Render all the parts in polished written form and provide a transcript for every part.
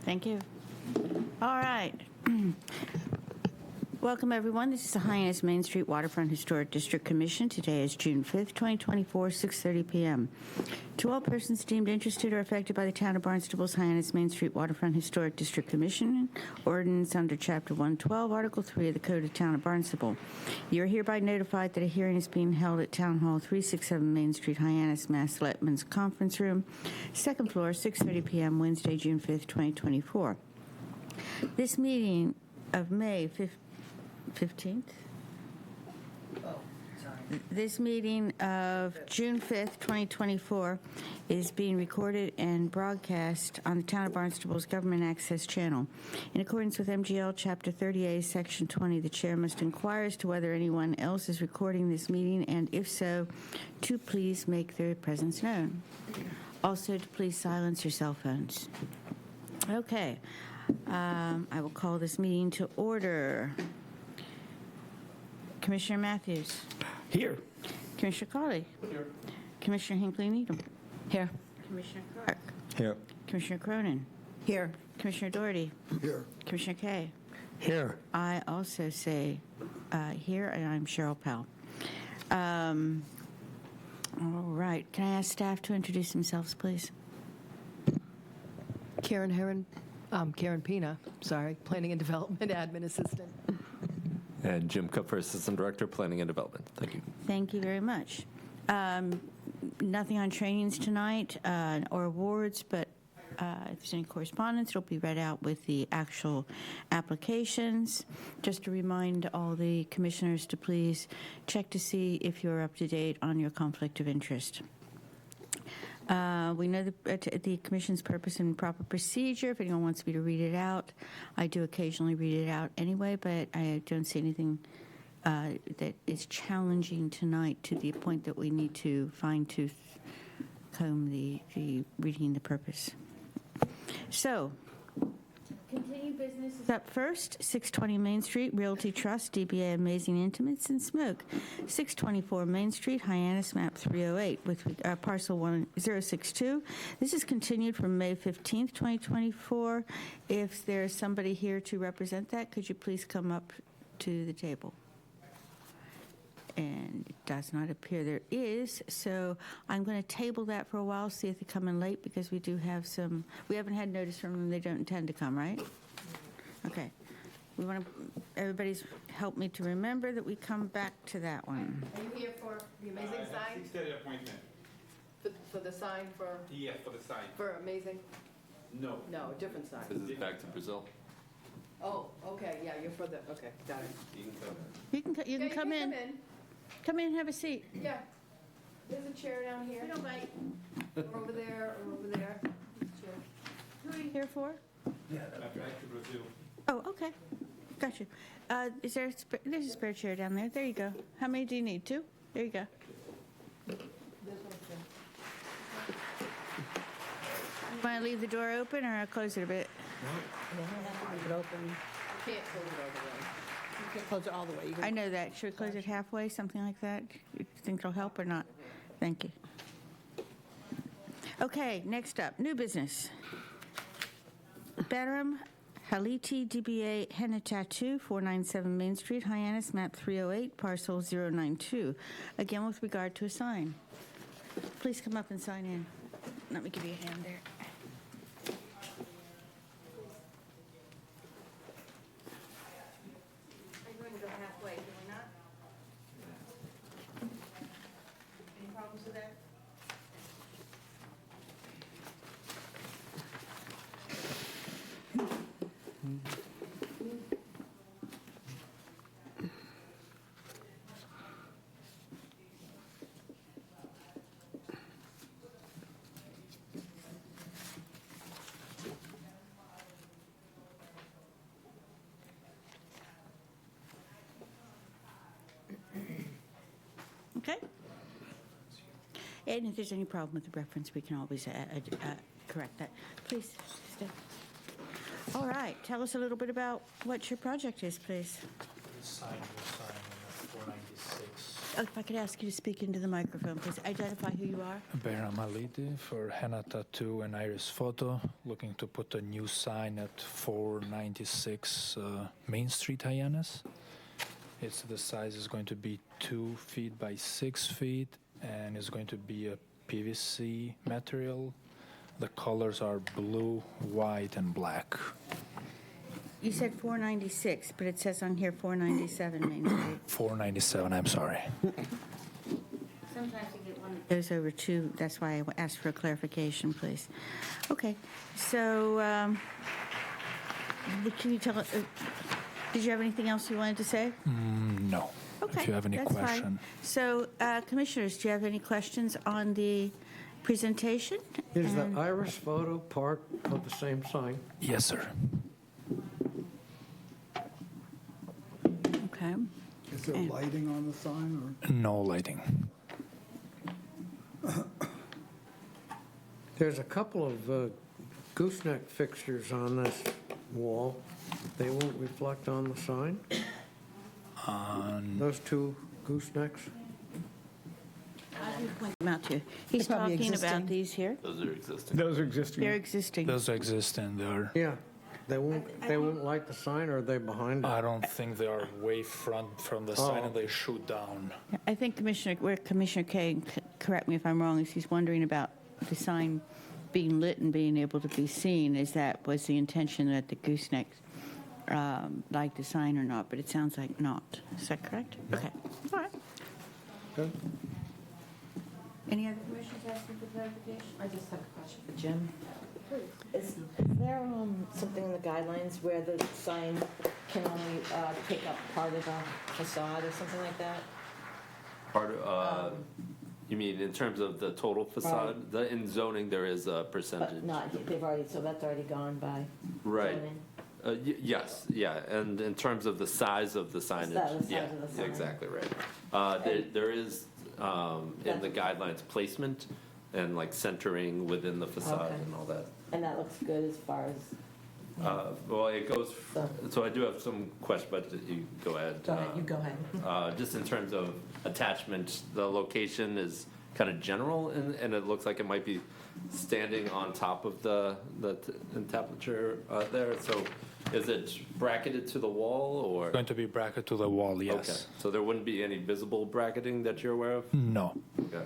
Thank you. All right. Welcome, everyone. This is the Hyannis Main Street Waterfront Historic District Commission. Today is June 5th, 2024, 6:30 p.m. To all persons deemed interested or affected by the Town of Barnstable's Hyannis Main Street Waterfront Historic District Commission, ordinance under Chapter 112, Article 3 of the Code of Town of Barnstable, you are hereby notified that a hearing is being held at Town Hall 367 Main Street, Hyannis, Mass. Selectmen's Conference Room, second floor, 6:30 p.m., Wednesday, June 5th, 2024. This meeting of May 15th? This meeting of June 5th, 2024 is being recorded and broadcast on the Town of Barnstable's Government Access Channel. In accordance with MGL Chapter 30A, Section 20, the chair must inquire as to whether anyone else is recording this meeting, and if so, to please make their presence known. Also, to please silence your cell phones. Okay. I will call this meeting to order. Commissioner Matthews. Here. Commissioner Cawley. Here. Commissioner Hinckley-Needham. Here. Commissioner Clark. Here. Commissioner Cronin. Here. Commissioner Doherty. Here. Commissioner Kay. Here. I also say here, and I'm Cheryl Powell. All right. Can I ask staff to introduce themselves, please? Karen Pina, Planning and Development Admin Assistant. And Jim Kupfer, Assistant Director, Planning and Development. Thank you. Thank you very much. Nothing on trainings tonight or awards, but if there's any correspondence, it'll be read out with the actual applications. Just to remind all the commissioners to please check to see if you're up to date on your conflict of interest. We know the Commission's purpose and proper procedure. If anyone wants me to read it out, I do occasionally read it out anyway, but I don't see anything that is challenging tonight to the point that we need to fine-tooth comb the reading the purpose. So, continued business is up first. 620 Main Street, Realty Trust, DBA Amazing Intimates and Smoke. 624 Main Street, Hyannis, map 308, with parcel 1062. This is continued from May 15th, 2024. If there's somebody here to represent that, could you please come up to the table? And it does not appear there is, so I'm going to table that for a while, see if they come in late, because we do have some, we haven't had notice from them, they don't intend to come, right? Okay. We want to, everybody's helped me to remember that we come back to that one. Are you here for the Amazing sign? 6:30 appointment. For the sign for Yeah, for the sign. Amazing? No. No, a different sign. This is back to Brazil. Oh, okay, yeah, you're for the, okay, got it. You can come in. Come in and have a seat. Yeah. There's a chair down here. No bite. Or over there, or over there. Chair. Who are you here for? Back to Brazil. Oh, okay. Got you. Is there there's a spare chair down there. There you go. How many do you need? 2? There you go. There's one chair. You want to leave the door open, or I'll close it a bit? Leave it open. You can't close it all the way. You can't close it all the way. I know that. Should we close it halfway, something like that? You think it'll help or not? Thank you. Okay, next up, new business. Behram, Haliti, DBA Henna Tattoo, 497 Main Street, Hyannis, map 308, parcel 092. Again, with regard to a sign. Please come up and sign in. Let me give you a hand there. Halfway, can we not? Any problems with that? Okay. And if there's any problem with the reference, we can always correct that. Please, stay. All right. Tell us a little bit about what your project is, please. This sign was signed on the 496 if I could ask you to speak into the microphone, please. Identify who you are. Behram Haliti for Henna Tattoo and Iris Photo, looking to put a new sign at 496 Main Street, Hyannis. The size is going to be 2 feet by 6 feet, and it's going to be a PVC material. The colors are blue, white, and black. You said 496, but it says on here 497 Main Street. 497, I'm sorry. Sometimes you get one that goes over two. That's why I asked for a clarification, please. Okay. So, can you tell us? Did you have anything else you wanted to say? No. Okay, If you have any that's question. fine. So, commissioners, do you have any questions on the presentation? Is the And- Iris photo part of the same sign? Yes, sir. Okay. Is there lighting on the sign, or? No lighting. There's a couple of gooseneck fixtures on this wall. They won't reflect on the sign? Those two goosenecks? Point them out to you. He's They're probably talking about existing. these here. Those are existing. Those are existing. They're existing. Those exist and they're. Yeah. They won't light the sign, or are they behind it? I don't think they are way front from the sign and they shoot down. I think Commissioner Kay, correct me if I'm wrong, is he's wondering about the sign being lit and being able to be seen. Was the intention that the goosenecks light the sign or not? But it sounds like not. Is that correct? Okay. All right. Good. Any other commissioners asking for clarification? I just have a question for Jim. Is there something in the guidelines where the sign can only take up part of the facade or something like that? Part of, you mean in terms of the total facade? In zoning, there is a percentage. But that's already gone by Right. zoning? Yes, yeah, and in terms of the size of the signage, size yeah, of the sign. exactly right. There is, in the guidelines, placement and like centering within the facade Okay. and all that. And that looks good as far as, Well, it goes, so I do have some questions, but you go ahead. go ahead, you go ahead. Just in terms of attachment, the location is kind of general, and it looks like it might be standing on top of the entablature there. So is it bracketed to the wall, or? Going to be bracket to the wall, Okay, yes. so there wouldn't be any visible bracketing that you're aware of? No. Okay.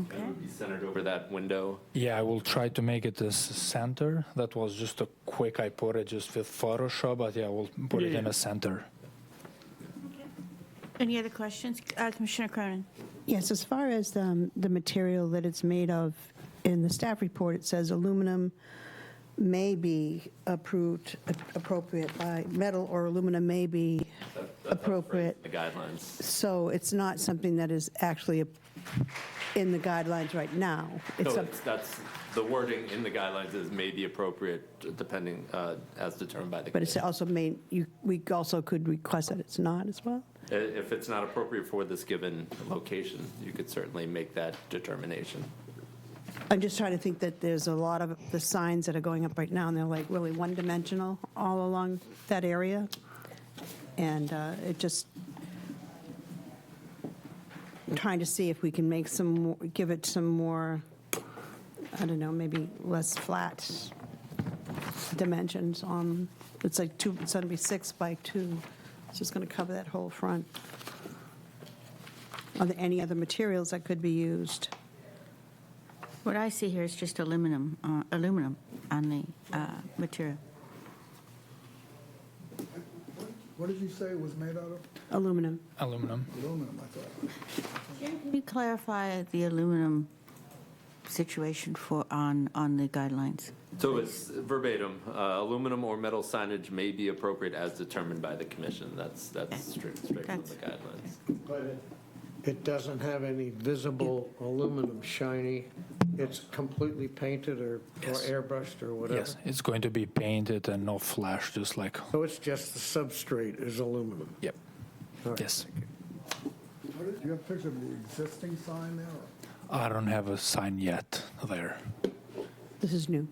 Okay. And it would be centered over that window? Yeah, I will try to make it as center. That was just a quick, I put it just with Photoshop, but yeah, we'll put it in a center. Any other questions? Commissioner Cronin? Yes, as far as the material that it's made of, in the staff report, it says aluminum may be approved, appropriate by metal, or aluminum may be That's appropriate. The guidelines. So it's not something that is actually in the guidelines right now. It's No, some- that's, the wording in the guidelines is may be appropriate depending, as determined by the But it's commission. also made, we also could request that it's not as well? If it's not appropriate for this given location, you could certainly make that determination. I'm just trying to think that there's a lot of the signs that are going up right now, and they're like really one-dimensional all along that area. And it just, trying to see if we can make some, give it some more, I don't know, maybe less flat dimensions on, it's like it's going to be 6 by 2. It's just going to cover that whole front. Are there any other materials that could be used? What I see here is just aluminum on the material. What did you say it was made out of? Aluminum. Aluminum. Aluminum, I thought. Can you clarify the aluminum situation on the guidelines? So it's verbatim, aluminum or metal signage may be appropriate as determined by the commission. That's straight from the That's- guidelines. But it doesn't have any visible aluminum shiny. It's completely painted or Yes. airbrushed or whatever? Yes, it's going to be painted and no flash, just like, So it's just the substrate is aluminum? yep, All right. yes. Do you have a picture of the existing sign there? or- I don't have a sign yet there. This is new.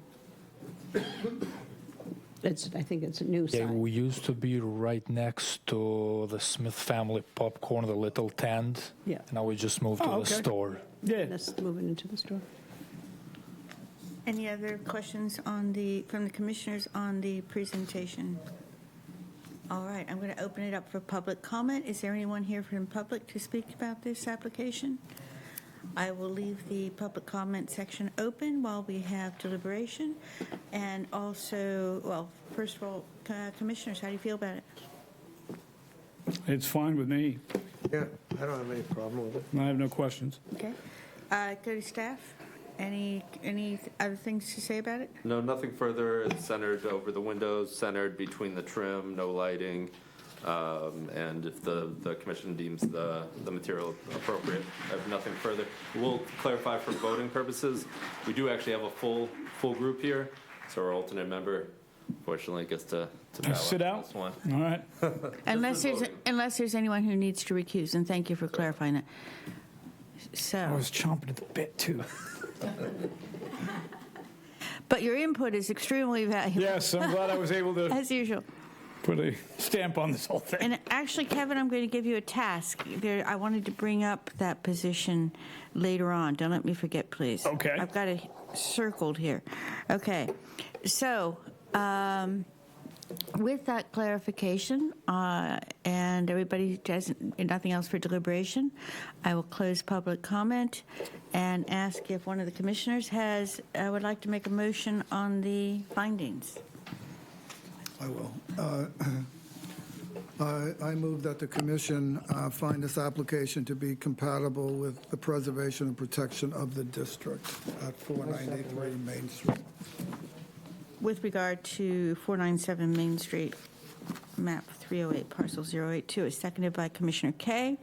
I think it's a new Yeah, sign. we used to be right next to the Smith family popcorn, the little tent. Yeah. Now we just moved to Oh, the okay. store. Yeah. That's moving into the store. Any other questions from the commissioners on the presentation? All right, I'm going to open it up for public comment. Is there anyone here from public to speak about this application? I will leave the public comment section open while we have deliberation. And also, well, first of all, commissioners, how do you feel about it? It's fine with me. Yeah, I don't have any problem with it. I have no questions. Okay. Go to staff. Any other things to say about it? No, nothing further. It's centered over the windows, centered between the trim, no lighting. And if the commission deems the material appropriate, I have nothing further. We'll clarify for voting purposes. We do actually have a full group here, so our alternate member, fortunately, gets to ballot Sit out? this one. All right. Unless for voting. there's anyone who needs to recuse, and thank you for clarifying that. I So, was chomping at the bit, too. but your input is extremely valuable, Yes, I'm glad I was able to as usual. put a stamp on this whole thing. And actually, Kevin, I'm going to give you a task. I wanted to bring up that position later on. Don't let me forget, please. Okay. I've got it circled here. Okay. So, with that clarification, and everybody has nothing else for deliberation, I will close public comment and ask if one of the commissioners would like to make a motion on the findings. I will. I move that the commission find this application to be compatible with the preservation and protection of the district at 493 Main Street. With regard to 497 Main Street, map 308, parcel 082, is seconded by Commissioner Kay.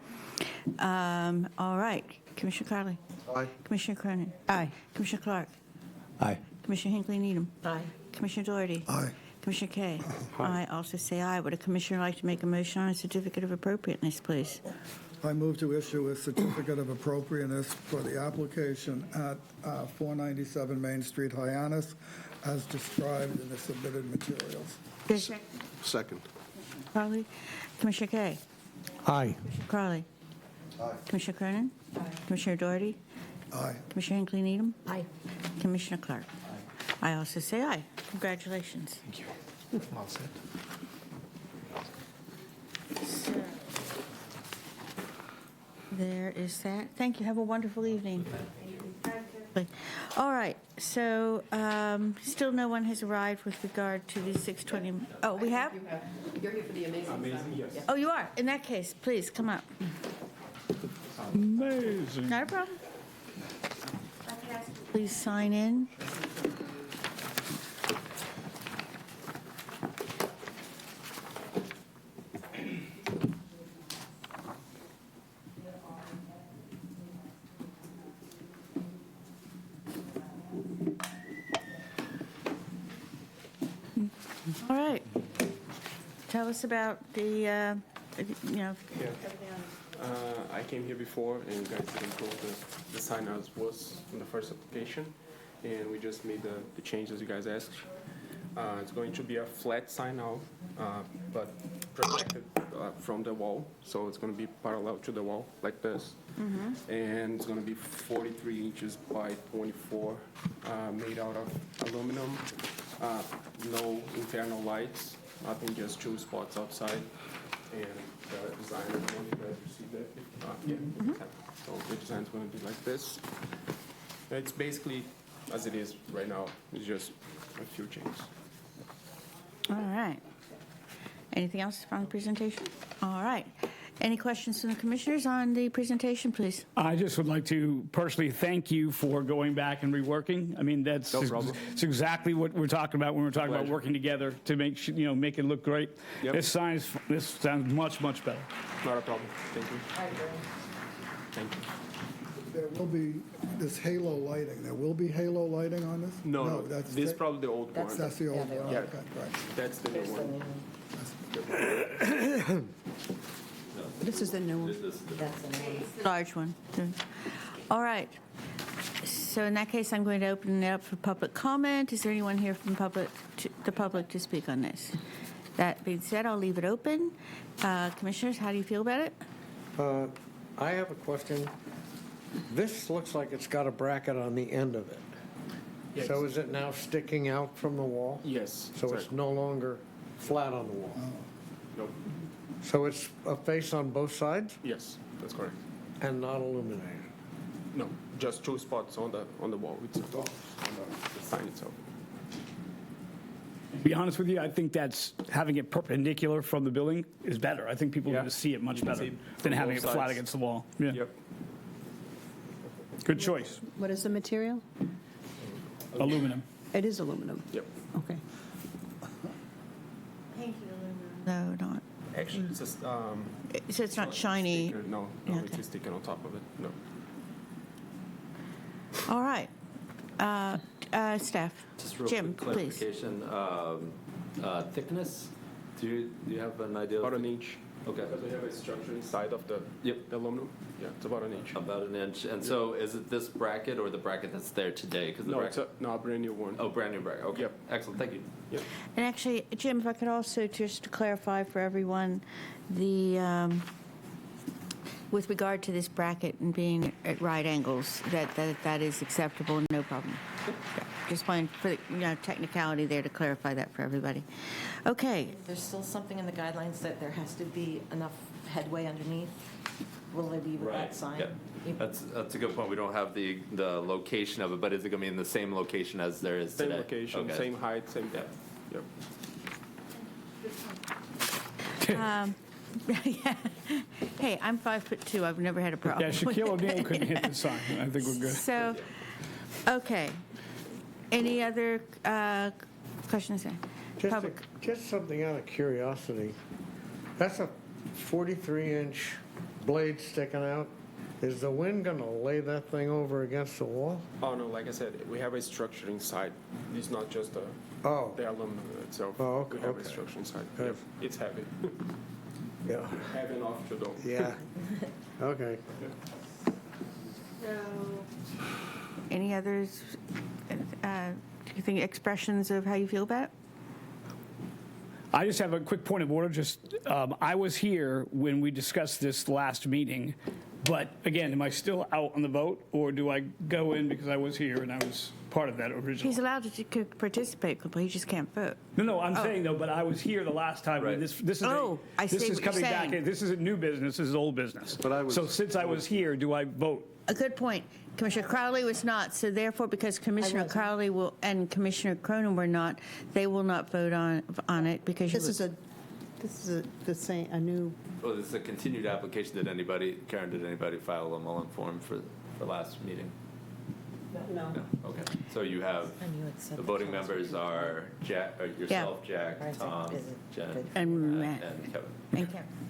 All right, Commissioner Carley. Aye. Commissioner Cronin. Aye. Commissioner Clark. Aye. Commissioner Hinckley Needham. Aye. Commissioner Doherty. Aye. Commissioner Kay. I also say aye. Would a commissioner like to make a motion on a certificate of appropriateness, please? I move to issue a certificate of appropriateness for the application at 497 Main Street, Hyannis, as described in the submitted materials. Second. Carley. Commissioner Kay. Aye. Carley. Aye. Commissioner Cronin. Commissioner Doherty. Aye. Commissioner Hinckley Needham. Aye. Commissioner Clark. I also say aye. Congratulations. Thank you. All set. So, there is that. Thank you. Have a wonderful evening. All right. So, still no one has arrived with regard to the 620. Oh, we have? You're here for the amazing stuff. Oh, you are? In that case, please come up. Amazing. Not a problem. Please sign in. All right. Tell us about the, I came here before and you guys didn't approve the sign as was in the first application, and we just made the changes you guys asked. It's going to be a flat sign now, but protected from the wall, so it's going to be parallel to the wall like this. And it's going to be 43 inches by 24, made out of aluminum. No internal lights, nothing, just two spots outside. And the design is going to guys received it. So the design is going to be like this. It's basically as it is right now. It's just a few changes. all right. Anything else from the presentation? All right. Any questions from the commissioners on the presentation, please? I just would like to personally thank you for going back and reworking. I mean, that's No problem. it's exactly what we're talking about when we're talking about Pleasure. working together to make make it look great. Yep. This sounds much better. Not a problem. Thank you. Thank you. There will be this halo lighting. There will be halo lighting on this? No, that's this is probably the old one. That's the old one. Yeah. Okay, right. That's the new one. This is the new one. Large one. All right. So in that case, I'm going to open it up for public comment. Is there anyone here from public the public to speak on this? That being said, I'll leave it open. Commissioners, how do you feel about it? I have a question. This looks like it's got a bracket on the end of it. Yes. So is it now sticking out from the wall? Yes. So it's no longer flat on the wall? Nope. So it's a face on both sides Yes, that's correct. and not illuminated? No, just 2 spots on the wall itself, on the sign itself. To be honest with you, I think that's, having it perpendicular from the building is better. I think people Yeah. need to see it much You can better see than from having it both flat sides. against the wall. Yeah. Yep. Good choice. What is the material? Aluminum. It is aluminum. Yep. Okay. No, not. Actually, it's just, So it's not shiny. sticker. No, Yeah, it's okay. a sticker on top of it. No. All right. Staff. Just real Jim, quick please. clarification, thickness, do you have an idea? About an inch. Okay. Because we have a structure inside of the Yep. the aluminum. Yeah, it's about an inch. About an inch. And so is it this bracket or the bracket that's there today? 'Cause the No, it's bracket- a brand new one. Oh, brand new bracket. Okay. Yep. Excellent. Thank you. Yep. And actually, Jim, if I could also, just to clarify for everyone, with regard to this bracket and being at right angles, that is acceptable, no problem. Yeah, just wanted for the technicality there to clarify that for everybody. Okay, There's still something in the guidelines that there has to be enough headway underneath. Will there be with that sign? Yeah. That's a good point. We don't have the location of it, but is it going to be in the same location as there is Same today? location, Okay. same height, same Yeah. depth. Yep. yeah. Hey, I'm 5'2". I've never had a problem. Yeah, Shaquille O'Neal couldn't hit the sign. I think we're good. So, okay. Any other questions there? Public. Just something out of curiosity. That's a 43-inch blade sticking out. Is the wind going to lay that thing over against the wall? Oh, no, like I said, we have a structure inside. It's not just the aluminum itself. Oh, okay, We have a okay. structure inside. Good. Yep. It's heavy. Yeah. Heavy enough to do. Yeah. Okay. Any others, do you think expressions of how you feel about it? I just have a quick point of order. I was here when we discussed this last meeting, but again, am I still out on the vote, or do I go in because I was here and I was part of that original? He's allowed to participate, but he just can't vote. No, I'm saying though, but I was here the last time. Right. This is I see this is what you're coming back. saying. This isn't new business. This is old business. So since I was here, do I vote? A good point. Commissioner Crowley was not, so therefore, because Commissioner wasn't. Crowley and Commissioner Cronin were not, they will not vote on it because you. This is the same, a new, Well, this is a continued application. Karen, did anybody file a Mullen form for last meeting? no. No. Okay. So you have, I knew it said the that voting last members are yourself, Jack, Or is it- Tom, is it Jen, good? And Matt. and Kevin.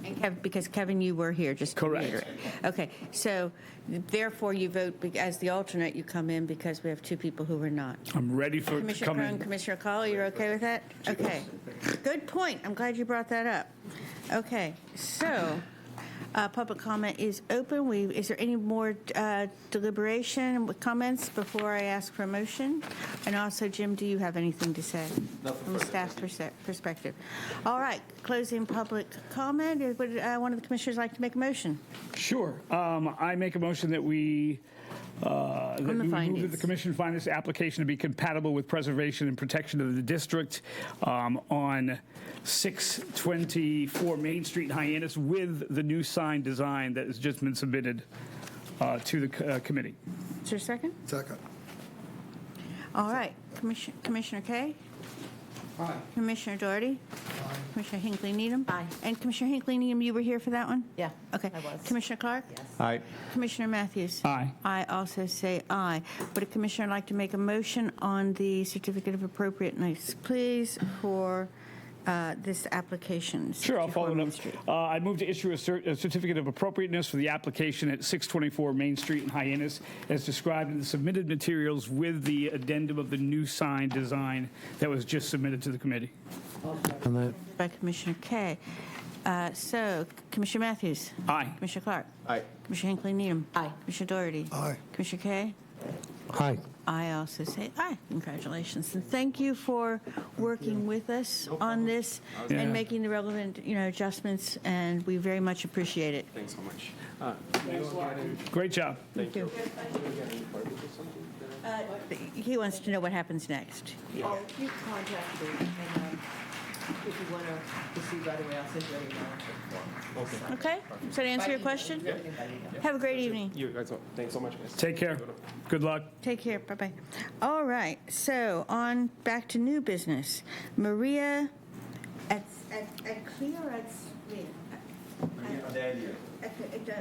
And Kevin, because Kevin, you were here, just to Correct. reiterate. Okay, so therefore you vote, as the alternate, you come in because we have two people who were not. I'm ready for it to Commissioner come Cronin, in. Commissioner Cawley, you're okay with that? Okay, good point. I'm glad you brought that up. Okay, so public comment is open. Is there any more deliberation with comments before I ask for a motion? And also, Jim, do you have anything to say? Nothing From a further. staff's perspective. All right, closing public comment. Would one of the commissioners like to make a motion? Sure. I make a motion that we that the we move that findings. the commission find this application to be compatible with preservation and protection of the district on 624 Main Street in Hyannis with the new sign design that has just been submitted to the committee. Is there a second? Second. All right, Commissioner Kay? Aye. Commissioner Doherty? Commissioner Hinckley Needham? Aye. And Commissioner Hinckley Needham, you were here for that one? Yeah, Okay. I was. Commissioner Clark? Yes. Aye. Commissioner Matthews? Aye. I also say aye. Would a commissioner like to make a motion on the certificate of appropriateness, please, for this application? Sure, I'll 64 follow it Main up. Street? I move to issue a certificate of appropriateness for the application at 624 Main Street in Hyannis, as described in the submitted materials with the addendum of the new sign design that was just submitted to the committee. And that, By Commissioner Kay. So, Commissioner Matthews? Aye. Commissioner Clark? Aye. Commissioner Hinckley Needham? Aye. Commissioner Doherty? Aye. Commissioner Kay? Hi. I also say aye. Congratulations. And thank you for working with us on this Yeah. and making the relevant, adjustments, and we very much appreciate it. Thanks so much. Great job. Thank you. He wants to know what happens next. Oh, you contact me, and if you want to proceed right away, I'll send you an email. Okay? Does that answer your question? Have a great evening. You guys, thanks so much, guys. Take care. Good luck. Take care. Bye-bye. All right. So on back to new business. Maria Adclia or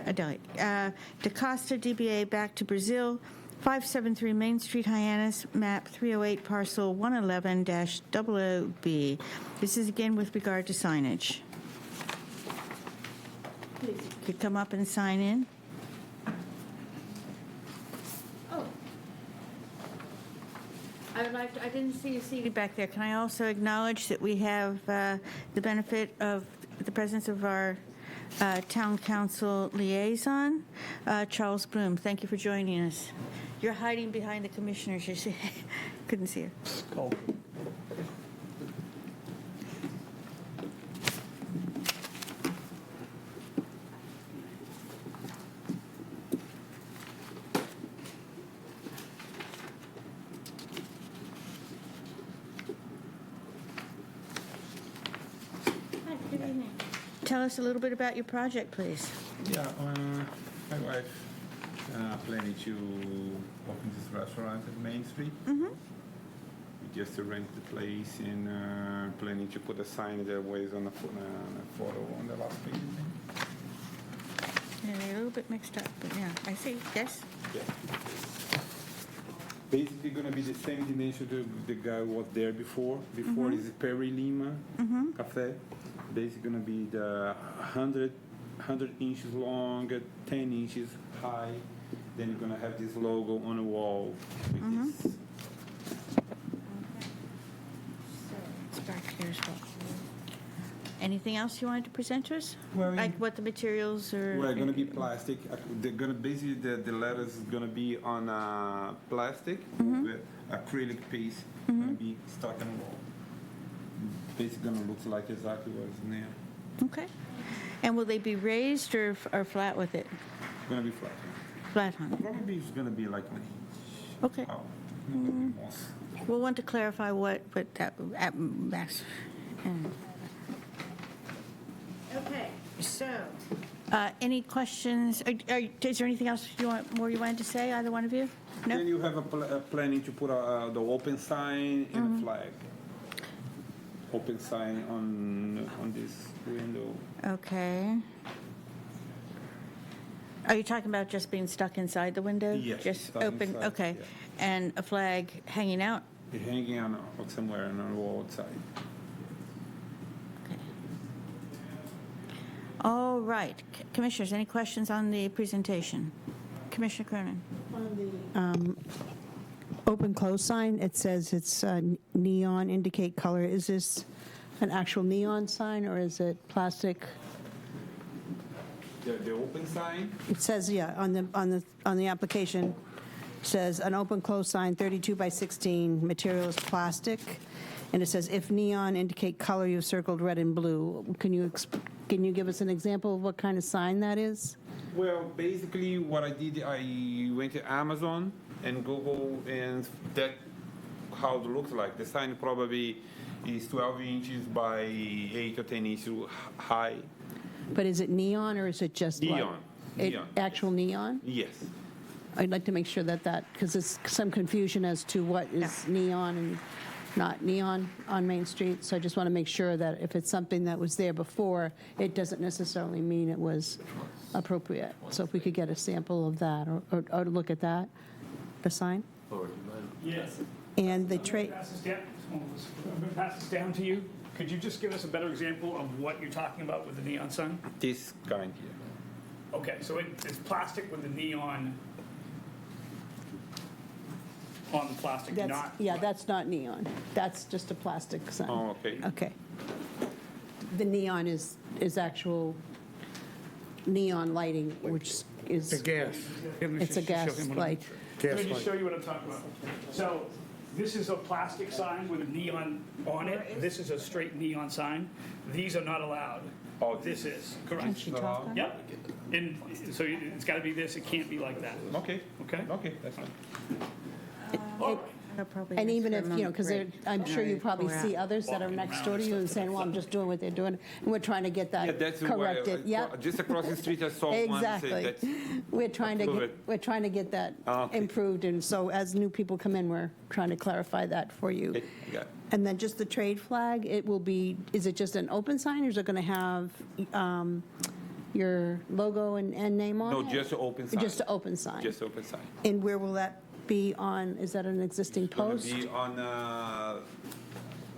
Adclia? De Costa, DBA, back to Brazil, 573 Main Street, Hyannis, map 308, parcel 111-00B. This is again with regard to signage. Please, you could come up and sign in. Oh. I didn't see you seated back there. Can I also acknowledge that we have the benefit of the presence of our Town Council liaison, Charles Bloom. Thank you for joining us. You're hiding behind the commissioners, you see. Couldn't see you. Hi, good evening. Tell us a little bit about your project, please. Yeah, my wife planning to open this restaurant at Main Street. Mm-hmm. We just rent the place and planning to put a sign there ways on the photo on the last page. Yeah, they're a little bit mixed up, but yeah, I see. Yes? Yeah. Basically gonna be the same dimension the guy was there before. Before is Perry Lima Cafe. Basically gonna be the 100 inches long, 10 inches high. Then you're gonna have this logo on the wall with this. It's back here as well. Anything else you wanted to present to us? Well, Like what the materials are? Well, gonna be plastic. They're gonna basically the letters is gonna be on plastic with acrylic piece. Gonna be stuck in the wall. Basically, gonna look like exactly what is in there. Okay. And will they be raised or flat with it? Gonna be flat. Flat, huh? Probably it's gonna be like an inch. Okay. Oh, maybe more. We'll want to clarify what that, that's. Okay, so, any questions? Is there anything else you wanted to say, either one of you? No? Then you have a planning to put the open sign and a flag. Open sign on this window. Okay. Are you talking about just being stuck inside the window? Yes, Just stuck open, inside, okay. yeah. And a flag hanging out? You're hanging on somewhere on the wall outside. Okay. All right. Commissioners, any questions on the presentation? Commissioner Cronin? Open close sign, it says it's neon indicate color. Is this an actual neon sign or is it plastic? The open sign. It says, yeah, on the application, says an open close sign 32 by 16, material is plastic, and it says if neon indicate color, you've circled red and blue. Can you give us an example of what kind of sign that is? Well, basically what I did, I went to Amazon and Google, and that how it looks like. The sign probably is 12 inches by 8 or 10 inches high. But is it neon or is it just Neon. Neon. Actual neon? Yes. I'd like to make sure that, because there's some confusion as to what is neon and not neon on Main Street. So I just want to make sure that if it's something that was there before, it doesn't necessarily mean it was appropriate. So if we could get a sample of that or look at that, the sign. Yes. And the trade. I'm going to pass this down to you. Could you just give us a better example of what you're talking about with the neon sign? This kind here. Okay, so it's plastic with the neon on the plastic, not... Yeah, that's not neon. That's just a plastic sign. Oh, okay. Okay. The neon is actual neon lighting, which is... The gas. It's a gas light. Let me gas just show light. you what I'm talking about. So this is a plastic sign with a neon on it. This is a straight neon sign. These are not allowed. Oh, This is, correct. She talked on it? Yep. And so it's got to be this, it can't be like that. Okay, Okay? okay, that's fine. I'll probably And ask even for a if, you know, moment because break. I'm sure you probably We're see out. others that are next door to you and saying, well, I'm just doing what they're doing, and we're trying to get Yeah, that that's corrected. why, Yep, just across the street, I saw one, exactly. say that's, We're trying to approve get, it. we're trying to get that Okay. improved, and so as new people come in, we're trying to clarify that for you. okay, got it. And then just the trade flag, it will be, is it just an open sign, or is it going to have your logo and name on it? No, just an open sign. Just an open sign. Just open sign. And where will that be on, is that an existing It's gonna post? be on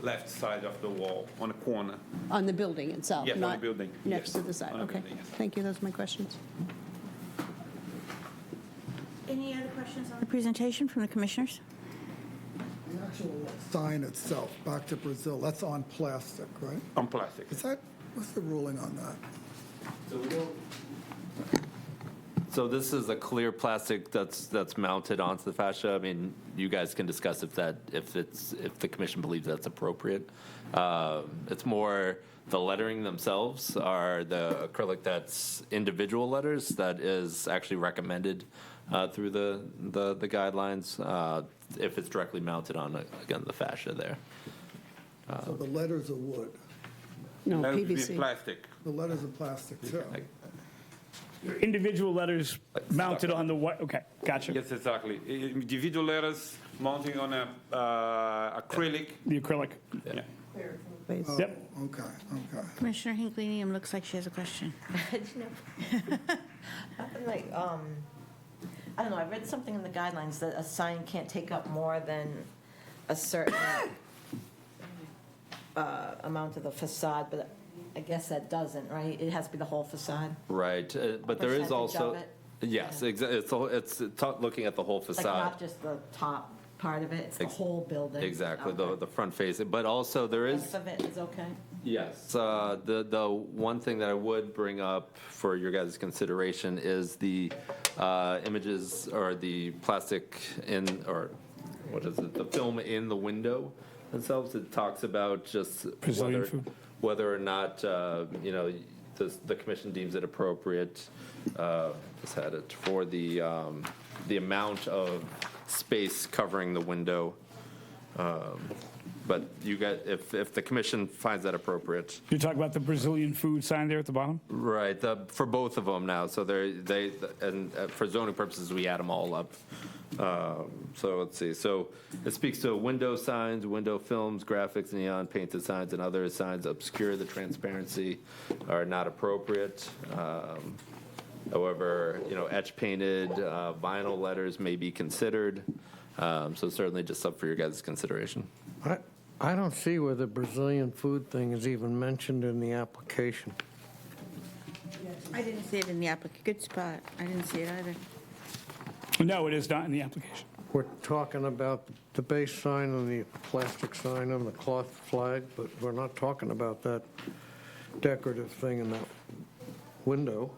left side of the wall, on a corner. On the building itself? Yes, on the not building, Next yes, to the side, on the okay. building, yes. Thank you, those are my questions. Any other questions on the presentation from the commissioners? The actual sign itself, back to Brazil, that's on plastic, right? On plastic. Is that, what's the ruling on that? So this is a clear plastic that's mounted onto the fascia. I mean, you guys can discuss if the commission believes that's appropriate. It's more the lettering themselves are the acrylic that's individual letters that is actually recommended through the guidelines if it's directly mounted on, again, the fascia there. So the letters are wood, No, That would be PVC. plastic. the letters are plastic too. Individual letters mounted on the white, okay, gotcha. Yes, exactly. Individual letters mounting on a acrylic. The acrylic. Yeah. Please. Oh, Yep. Okay, okay. Commissioner Hinckley looks like she has a question. Like, I don't know, I read something in the guidelines that a sign can't take up more than a certain amount of the facade, but I guess that doesn't, right? It has to be the whole facade? Right, but there is Percentage also, of it? yes, it's looking at the whole Like facade. not just the top part of it, it's the whole building? Exactly, Okay. the front face, but also there is. Rest of it is okay? Yes. The one thing that I would bring up for your guys' consideration is the images or the plastic or what is it, the film in the window themselves. It talks about just Brazilian food. whether or not, the commission deems it appropriate, just had it, for the amount of space covering the window. But you got, if the commission finds that appropriate. You're talking about the Brazilian food sign there at the bottom? Right, for both of them now, so and for zoning purposes, we add them all up. So let's see, so it speaks to window signs, window films, graphics, neon painted signs, and other signs obscure the transparency are not appropriate. However, etch painted vinyl letters may be considered, so certainly just up for your guys' consideration. I don't see where the Brazilian food thing is even mentioned in the application. I didn't see it in the application. Good spot. I didn't see it either. No, it is not in the application. We're talking about the base sign and the plastic sign and the cloth flag, but we're not talking about that decorative thing in that window.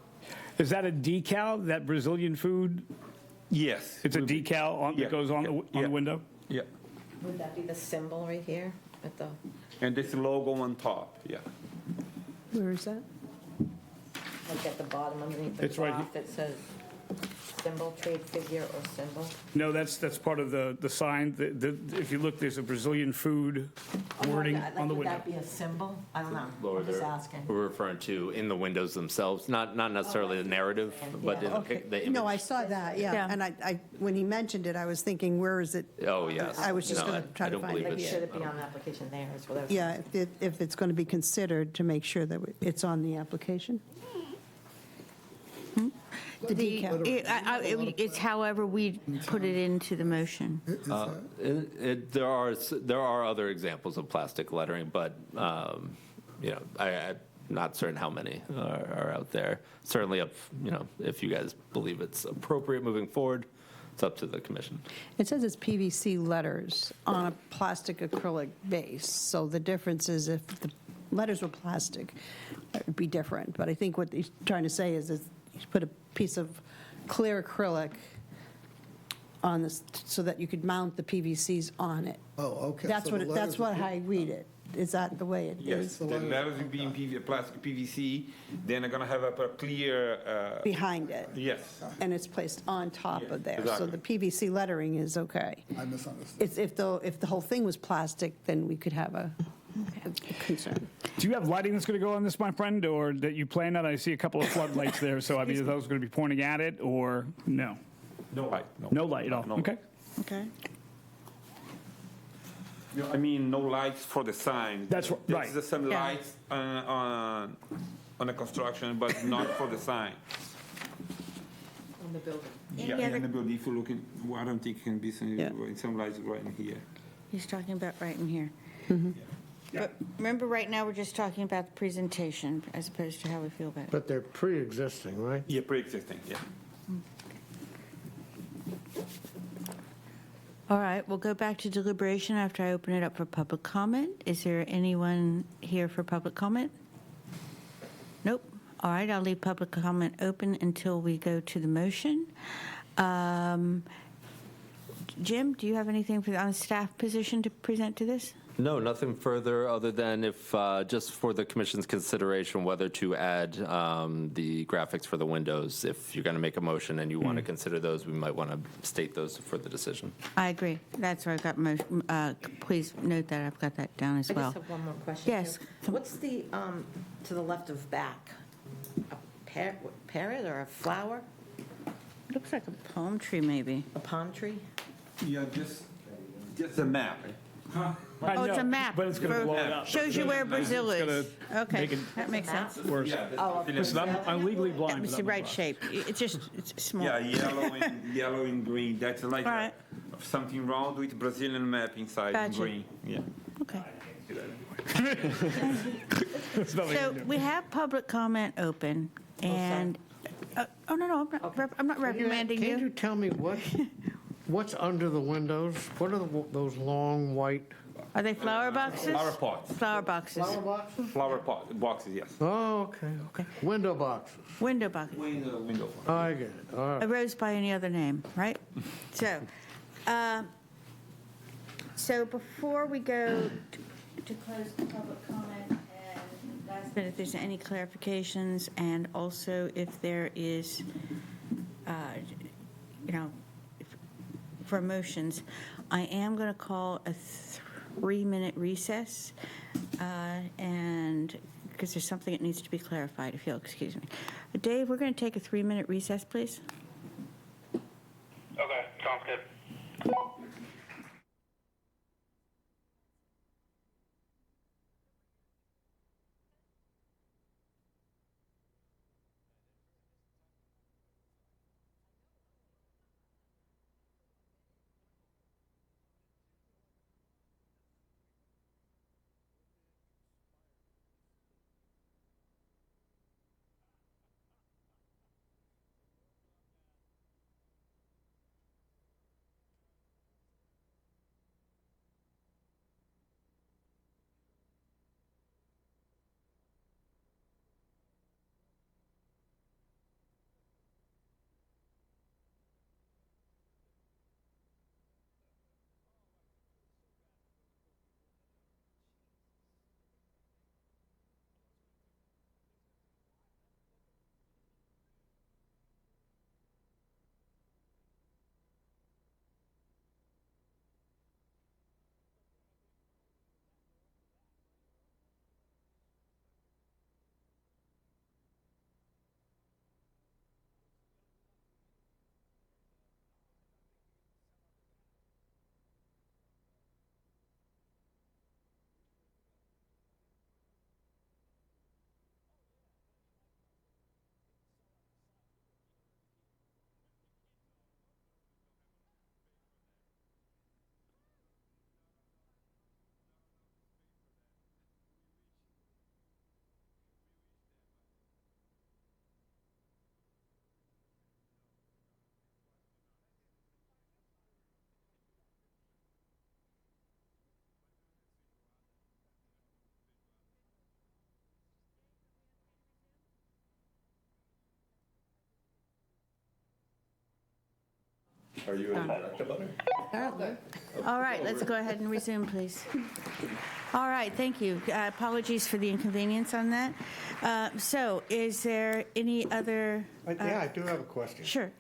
Is that a decal, that Brazilian food? Yes. It's a decal Yeah, that goes on yeah. the window? Yeah. Would that be the symbol right here at the, And this logo on top, yeah. Where is that? like at the bottom underneath the It's right cloth, it says symbol, trade figure, or symbol? No, that's part of the sign. If you look, there's a Brazilian food wording Like, on the would window. that be a symbol? I don't know. Lower I'm just there. asking. We're referring to in the windows themselves, not necessarily the narrative, but in the image. No, I saw that, yeah, Yeah. and I, when he mentioned it, I was thinking, where is it? Oh, yes. I was just No, gonna try I to don't find believe it. Maybe it's- should it be on the application there is what I was. Yeah, if it's going to be considered, to make sure that it's on the application. The decal. It's however we put it into the motion. Is that- There are other examples of plastic lettering, but, I'm not certain how many are out there. Certainly, if you guys believe it's appropriate moving forward, it's up to the commission. It says it's PVC letters on a plastic acrylic base, so the difference is if the letters were plastic, it would be different. But I think what he's trying to say is you put a piece of clear acrylic on this, so that you could mount the PVCs on it. Oh, okay. That's so what, the that's letters- what I read it. Is that the way it Yes, is? the letters will be in plastic PVC, then I'm gonna have a clear, Behind it? yes. And it's placed on top Yeah, of there. So exactly. the PVC lettering is okay. I misunderstood. It's if the whole thing was plastic, then we could have a concern. Do you have lighting that's going to go on this, my friend, or that you plan on? I see a couple of floodlights there, so I mean, are those going to be pointing at it, or no? No light, no. No light at all? No. Okay. Okay. I mean, no lights for the sign. That's right. There's some Yeah. lights on the construction, but not for the sign. On the building. Yeah, other- in the building, if you look in, well, I don't think it can be Yeah. some lights right in here. He's talking about right in here. But remember, right now, we're just talking about the presentation as opposed to how we feel about it. But they're pre-existing, right? Yeah, pre-existing, yeah. All right, we'll go back to deliberation after I open it up for public comment. Is there anyone here for public comment? Nope. All right, I'll leave public comment open until we go to the motion. Jim, do you have anything on a staff position to present to this? No, nothing further other than if, just for the commission's consideration, whether to add the graphics for the windows. If you're going to make a motion and you want to consider those, we might want to state those for the decision. I agree. That's where I've got please note that I've got that down as I well. just have one more question. Yes. too. What's the, to the left of back? A parrot or a flower? Looks like a palm tree, maybe. A palm tree? Yeah, just a map. I Oh, it's a know, map. But it's going to for- blow it up. Shows you where Brazil It's is. gonna Okay, make it that makes sense. worse. Oh, Listen, I'm legally blind. It's but the I'm right blind. shape. It's small. Yeah, yellow and green. That's like All right. something round with Brazilian map inside in Gotcha. green. Yeah. Okay. There's nothing So to do. we have public comment open, and, oh, no, I'm not reprimanding Can you. you tell me what's under the windows? What are those long white Are they flower boxes? Flower pots. Flower boxes. boxes? Flower pot boxes, yes. Oh, okay. Window boxes. Window boxes. Window. I get it, all right. Arose by any other name, right? So before we go to close the public comment, and last minute, if there's any clarifications, and also if there is, for motions, I am going to call a 3-minute recess, and because there's something that needs to be clarified, if you'll excuse me. Dave, we're going to take a 3-minute recess, please. Okay, sounds good. Are you a direct abutter? All right, let's go ahead and resume, please. All right, thank you. Apologies for the inconvenience on that. So is there any other? Yeah, I do have a question. Sure.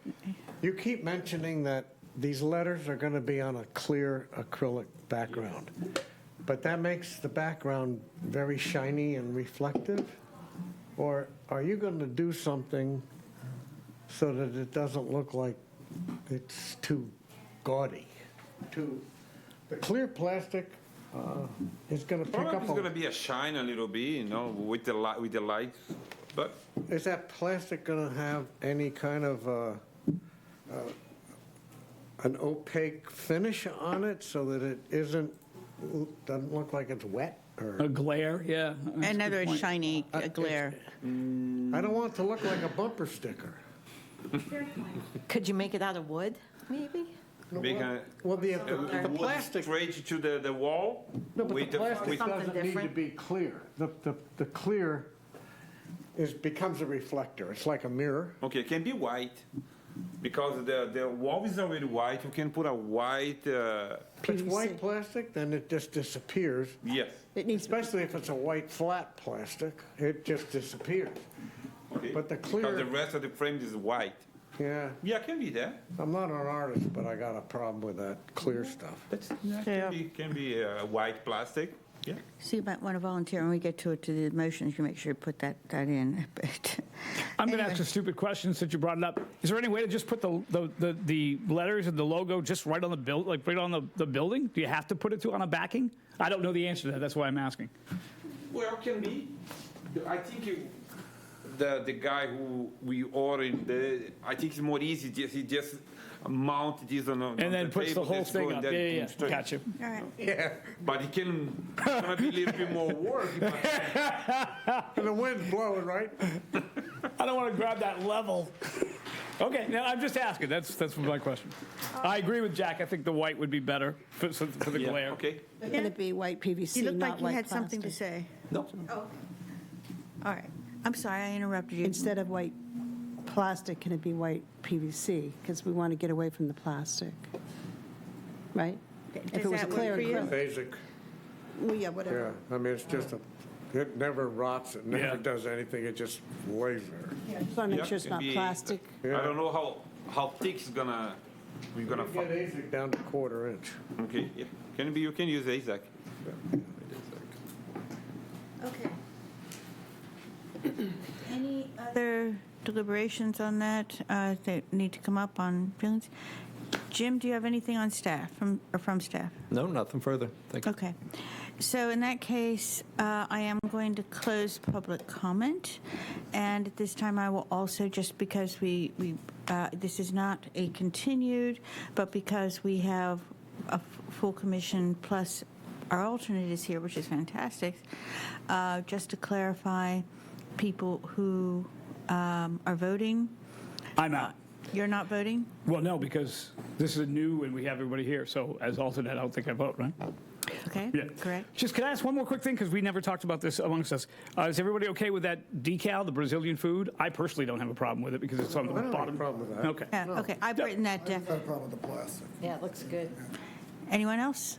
You keep mentioning that these letters are going to be on a clear acrylic background, but that makes the background very shiny and reflective? Or are you going to do something so that it doesn't look like it's too gaudy? The clear plastic is going to pick Probably up it's gonna be a shine a little bit, you know, with the light, but Is that plastic going to have any kind of an opaque finish on it so that it doesn't look like it's wet? A glare, yeah. In other words, shiny glare. I don't want it to look like a bumper sticker. Could you make it out of wood, maybe? Well, the plastic, straight to the wall. no, but the with plastic Something doesn't need to different. be clear. The clear becomes a reflector. It's like a mirror. Okay, it can be white, because the wall is already white. You can put a white, If it's white plastic, then it just disappears. yes. It needs to be Especially if it's a white flat plastic, it just disappears. Okay. But the Because clear- the rest of the frame is white. Yeah, Yeah, it can be there. I'm not an artist, but I got a problem with that clear stuff. Yeah. Can be white plastic. Yeah. So you might want to volunteer when we get to the motions, you make sure you put that in. But I'm going to anyway. ask a stupid question since you brought it up. Is there any way to just put the letters and the logo just right on the right on the building? Do you have to put it on a backing? I don't know the answer to that. That's why I'm asking. Well, can be. I think the guy who we ordered, I think it's more easy. He just mount this on And then the puts the table, whole let's go, thing and up. then Yeah. straight. Gotcha. All right. Yeah, But it can gonna be a little bit more work. and the wind's blowing, right? I don't want to grab that level. Okay, now I'm just asking. That's my question. I agree with Jack. I think the white would be better for the Yeah, glare. okay. Can it be white PVC, You looked not like you white had something to plastic? say. No. All right. I'm sorry, I interrupted you. Instead of white plastic, can it be white PVC? Because we want to get away from the plastic, right? If Does it was that a work clear for you? acrylic. Basic, Well, yeah, whatever. yeah. I mean, it's just it never rots, it never Yeah. does anything, it just lays there. Just want to Yeah, make sure it's can not be- plastic. I don't know how thick it's gonna. We're gonna. Get ASIC down to 1/4 inch. Okay. Yeah. Can be. You can use AZAC. Okay. Any other deliberations on that that need to come up on feelings? Jim, do you have anything on staff, from staff? No, nothing further. Thank you. Okay. So in that case, I am going to close public comment. And at this time, I will also, just because this is not a continued, but because we have a full commission plus our alternate is here, which is fantastic, just to clarify, people who are voting. I'm out. You're not voting? Well, no, because this is new and we have everybody here. So as alternate, I don't think I vote, right? Okay, Yeah. correct. Just can I ask one more quick thing because we never talked about this amongst us. Is everybody okay with that decal, the Brazilian food? I personally don't have a problem with it because it's on the I don't have a bottom. problem with that. Okay. Yeah, okay, I've written that down. No problem with the plastic. Yeah, it looks good. Anyone else?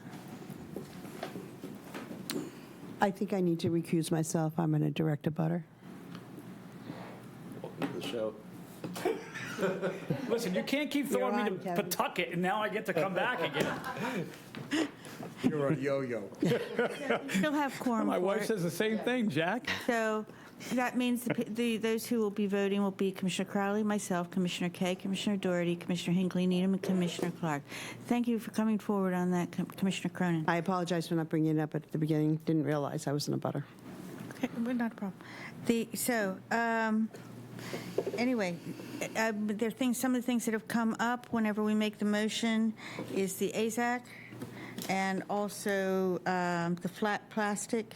I think I need to recuse myself. I'm going to direct a butter. Welcome to the show. Listen, you can't keep throwing You're me on, to Kevin. Pawtucket and now I get to come back again. You're a yo-yo. You still have quorum My for wife it. says the same thing, Jack. So that means those who will be voting will be Commissioner Crowley, myself, Commissioner Kay, Commissioner Doherty, Commissioner Hinckley Needham, and Commissioner Clark. Thank you for coming forward on that, Commissioner Cronin. I apologize for not bringing it up at the beginning. Didn't realize I was in a butter. Okay, well, not a problem. Anyway, there are things. Some of the things that have come up whenever we make the motion is the AZAC, and also the flat plastic,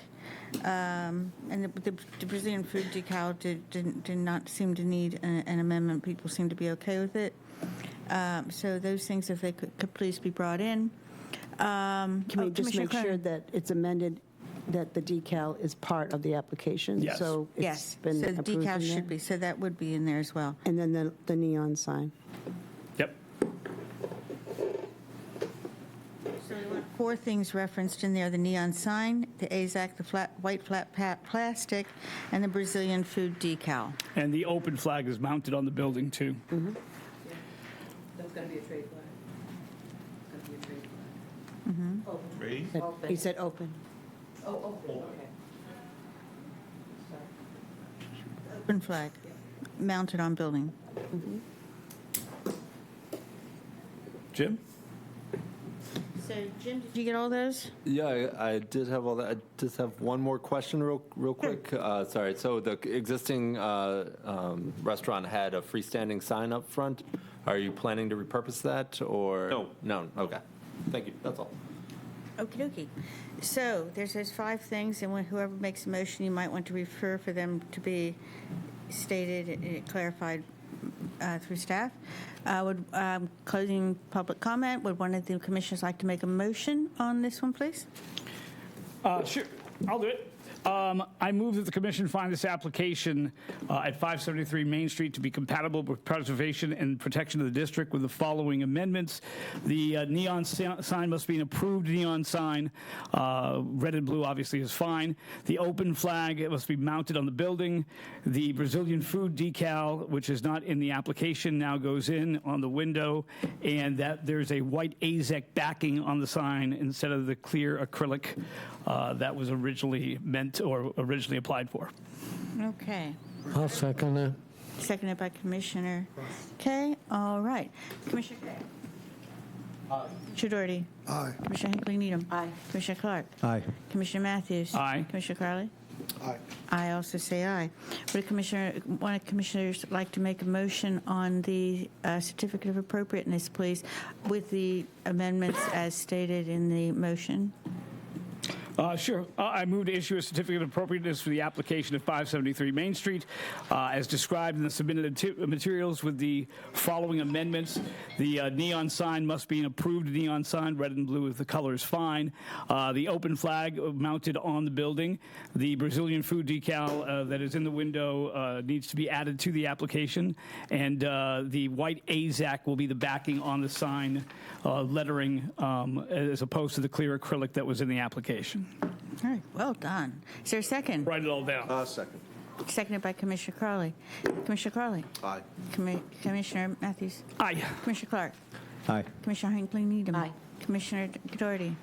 and the Brazilian food decal did not seem to need an amendment. People seem to be okay with it. So those things, if they could please be brought in. Can we just Commissioner make sure Cronin. that it's amended, that the decal is part of the application? Yes. So it's Yes, been so the approved in decal there? should be, so that would be in there as well. And then the neon sign. Yep. 4 things referenced in there: the neon sign, the AZAC, the white flat plastic, and the Brazilian food decal. And the open flag is mounted on the building, too. That's going to be a trade flag. It's going to be a trade flag. Right? He said open. Oh, okay. Open flag, mounted on building. Jim? So, Jim, did you get all those? Yeah, I did have all that. I just have one more question real quick. Sorry. So the existing restaurant had a freestanding sign up front. Are you planning to repurpose that or? No. No. Okay. Thank you. That's all. Okie dokie. So there's those 5 things, and whoever makes a motion, you might want to refer for them to be stated and clarified through staff. Closing public comment, would one of the commissioners like to make a motion on this one, please? Sure, I'll do it. I move that the commission find this application at 573 Main Street to be compatible with preservation and protection of the district with the following amendments. The neon sign must be an approved neon sign. Red and blue obviously is fine. The open flag, it must be mounted on the building. The Brazilian food decal, which is not in the application, now goes in on the window. And that there's a white AZEC backing on the sign instead of the clear acrylic that was originally meant or originally applied for. Okay. I'll second that. Seconded by Commissioner Kay. All right. Commissioner Kay. Commissioner Doherty. Aye. Commissioner Hinckley Needham. Aye. Commissioner Clark. Aye. Commissioner Matthews. Aye. Commissioner Crowley. Aye. I also say aye. Would one of the commissioners like to make a motion on the certificate of appropriateness, please, with the amendments as stated in the motion? Sure. I move to issue a certificate of appropriateness for the application at 573 Main Street, as described in the submitted materials with the following amendments. The neon sign must be an approved neon sign, red and blue if the color is fine. The open flag mounted on the building. The Brazilian food decal that is in the window needs to be added to the application. And the white AZAC will be the backing on the sign lettering as opposed to the clear acrylic that was in the application. All right. Well done. Is there a second? Write it all down. Second. Seconded by Commissioner Crowley. Commissioner Crowley. Aye. Commissioner Matthews. Aye. Commissioner Clark. Aye. Commissioner Hinckley Needham. Aye. Commissioner Doherty.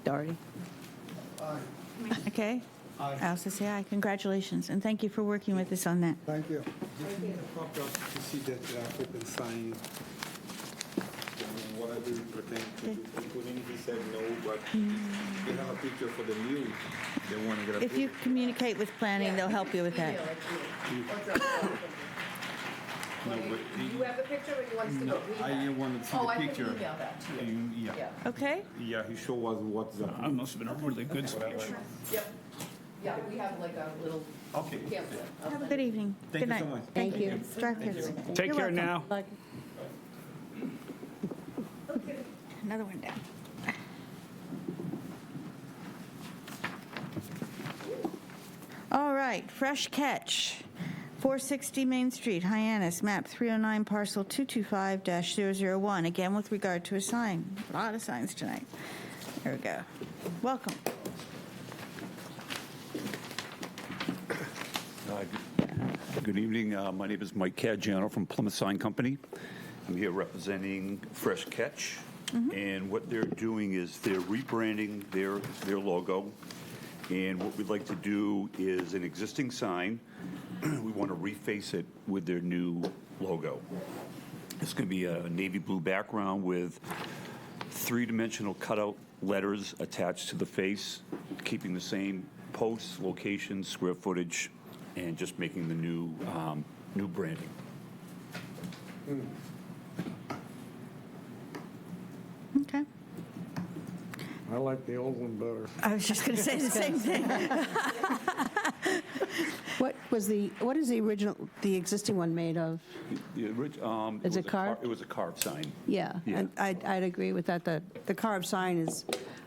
Doherty. Okay. I also say aye. Congratulations, and thank you for working with us on that. Thank you. Just need a copy of to see that open sign. Whatever you pretend to do. Including he said no, but they have a picture for the new. They want to get a If you communicate with planning, they'll help you with that. No, but You have the picture, or you want us to go? I wanted to see Oh, the I can picture. email that to you. Yeah. Okay? Yeah, he showed us what's the. That must have been a really good speech. Yep. Yeah, we have like a little Okay. pamphlet. Have a good evening. Thank Good you night. so much. Thank you. Drive carefully. Take You're care welcome. now. Another one down. All right, fresh catch. 460 Main Street, Hyannis, map 309, parcel 225-001. Again, with regard to a sign. A lot of signs tonight. There we go. Welcome. Good evening. My name is Mike Caggiano from Plymouth Sign Company. I'm here representing Fresh Ketch. And what they're doing is they're rebranding their logo. And what we'd like to do is an existing sign. We want to reface it with their new logo. It's going to be a navy blue background with three-dimensional cutout letters attached to the face, keeping the same posts, locations, square footage, and just making the new branding. Okay. I like the old one better. I was just going to say the same thing. What is the original, the existing one made of? Is it carved? It was a carved sign. Yeah, Yeah. and I'd agree with that. The carved sign is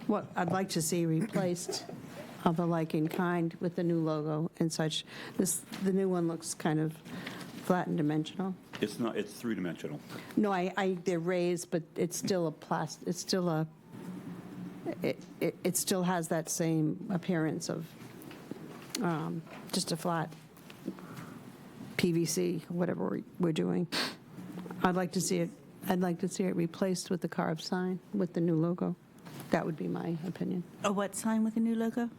what I'd like to see replaced of a like in kind with the new logo and such. The new one looks kind of flat and dimensional. It's not. It's three-dimensional. No, they're raised, but it's still a it still has that same appearance of just a flat PVC, whatever we're doing. I'd like to see it replaced with the carved sign with the new logo. That would be my opinion. A what sign with a new logo?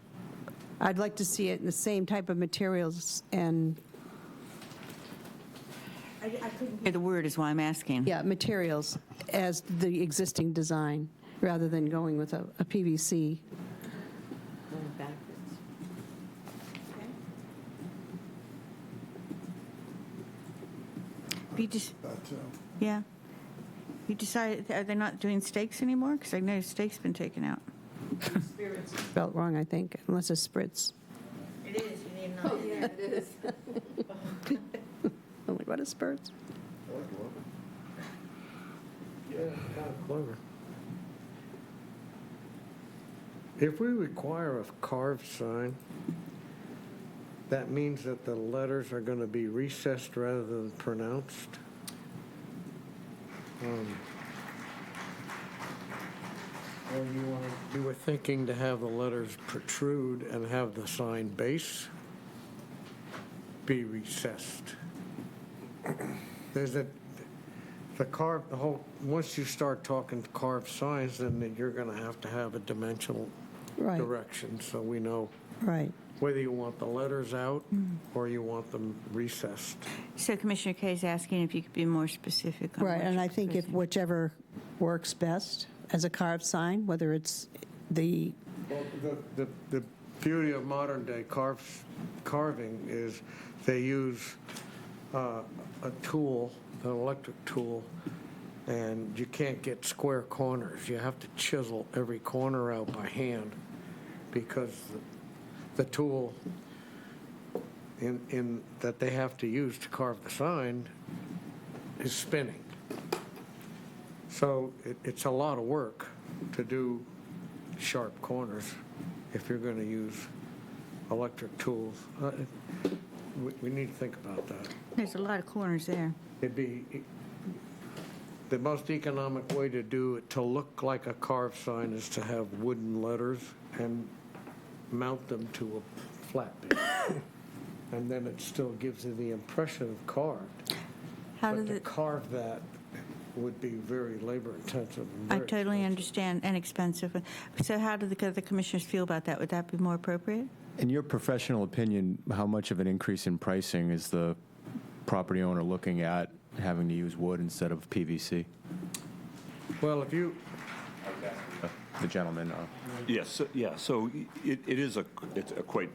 I'd like to see it in the same type of materials and, I couldn't hear the word is why I'm asking. yeah, materials as the existing design, rather than going with a PVC. Going backwards. You just, That too. yeah. You decided, are they not doing stakes anymore? Because I know stakes been taken out. Spelled wrong, I think, unless it's spritz. It is, you need Oh, yeah, it is. I'm like, what is spritz? Yeah, kind of clever. If we require a carved sign, that means that the letters are going to be recessed rather than pronounced. Or you were thinking to have the letters protrude and have the sign base be recessed. There's the whole, once you start talking carved signs, then you're going to have a dimensional Right, direction, so we know right. whether you want the letters out or you want them recessed. So Commissioner Kay is asking if you could be more specific on Right, what and you're I think if proposing. whichever works best as a carved sign, whether it's the, Well, the beauty of modern-day carving is they use a tool, an electric tool, and you can't get square corners. You have to chisel every corner out by hand because the tool in that they have to use to carve the sign is spinning. So it's a lot of work to do sharp corners if you're going to use electric tools. We need to think about that. There's a lot of corners there. It'd be the most economic way to do it, to look like a carved sign, is to have wooden letters and mount them to a flat base. And then it still gives you the impression of carved. How But does to it, carve that would be very labor intensive and I very totally expensive. understand, and expensive. So how do the other commissioners feel about that? Would that be more appropriate? In your professional opinion, how much of an increase in pricing is the property owner looking at having to use wood instead of PVC? Well, if you, The gentleman, Yes, yeah, so it's a quite,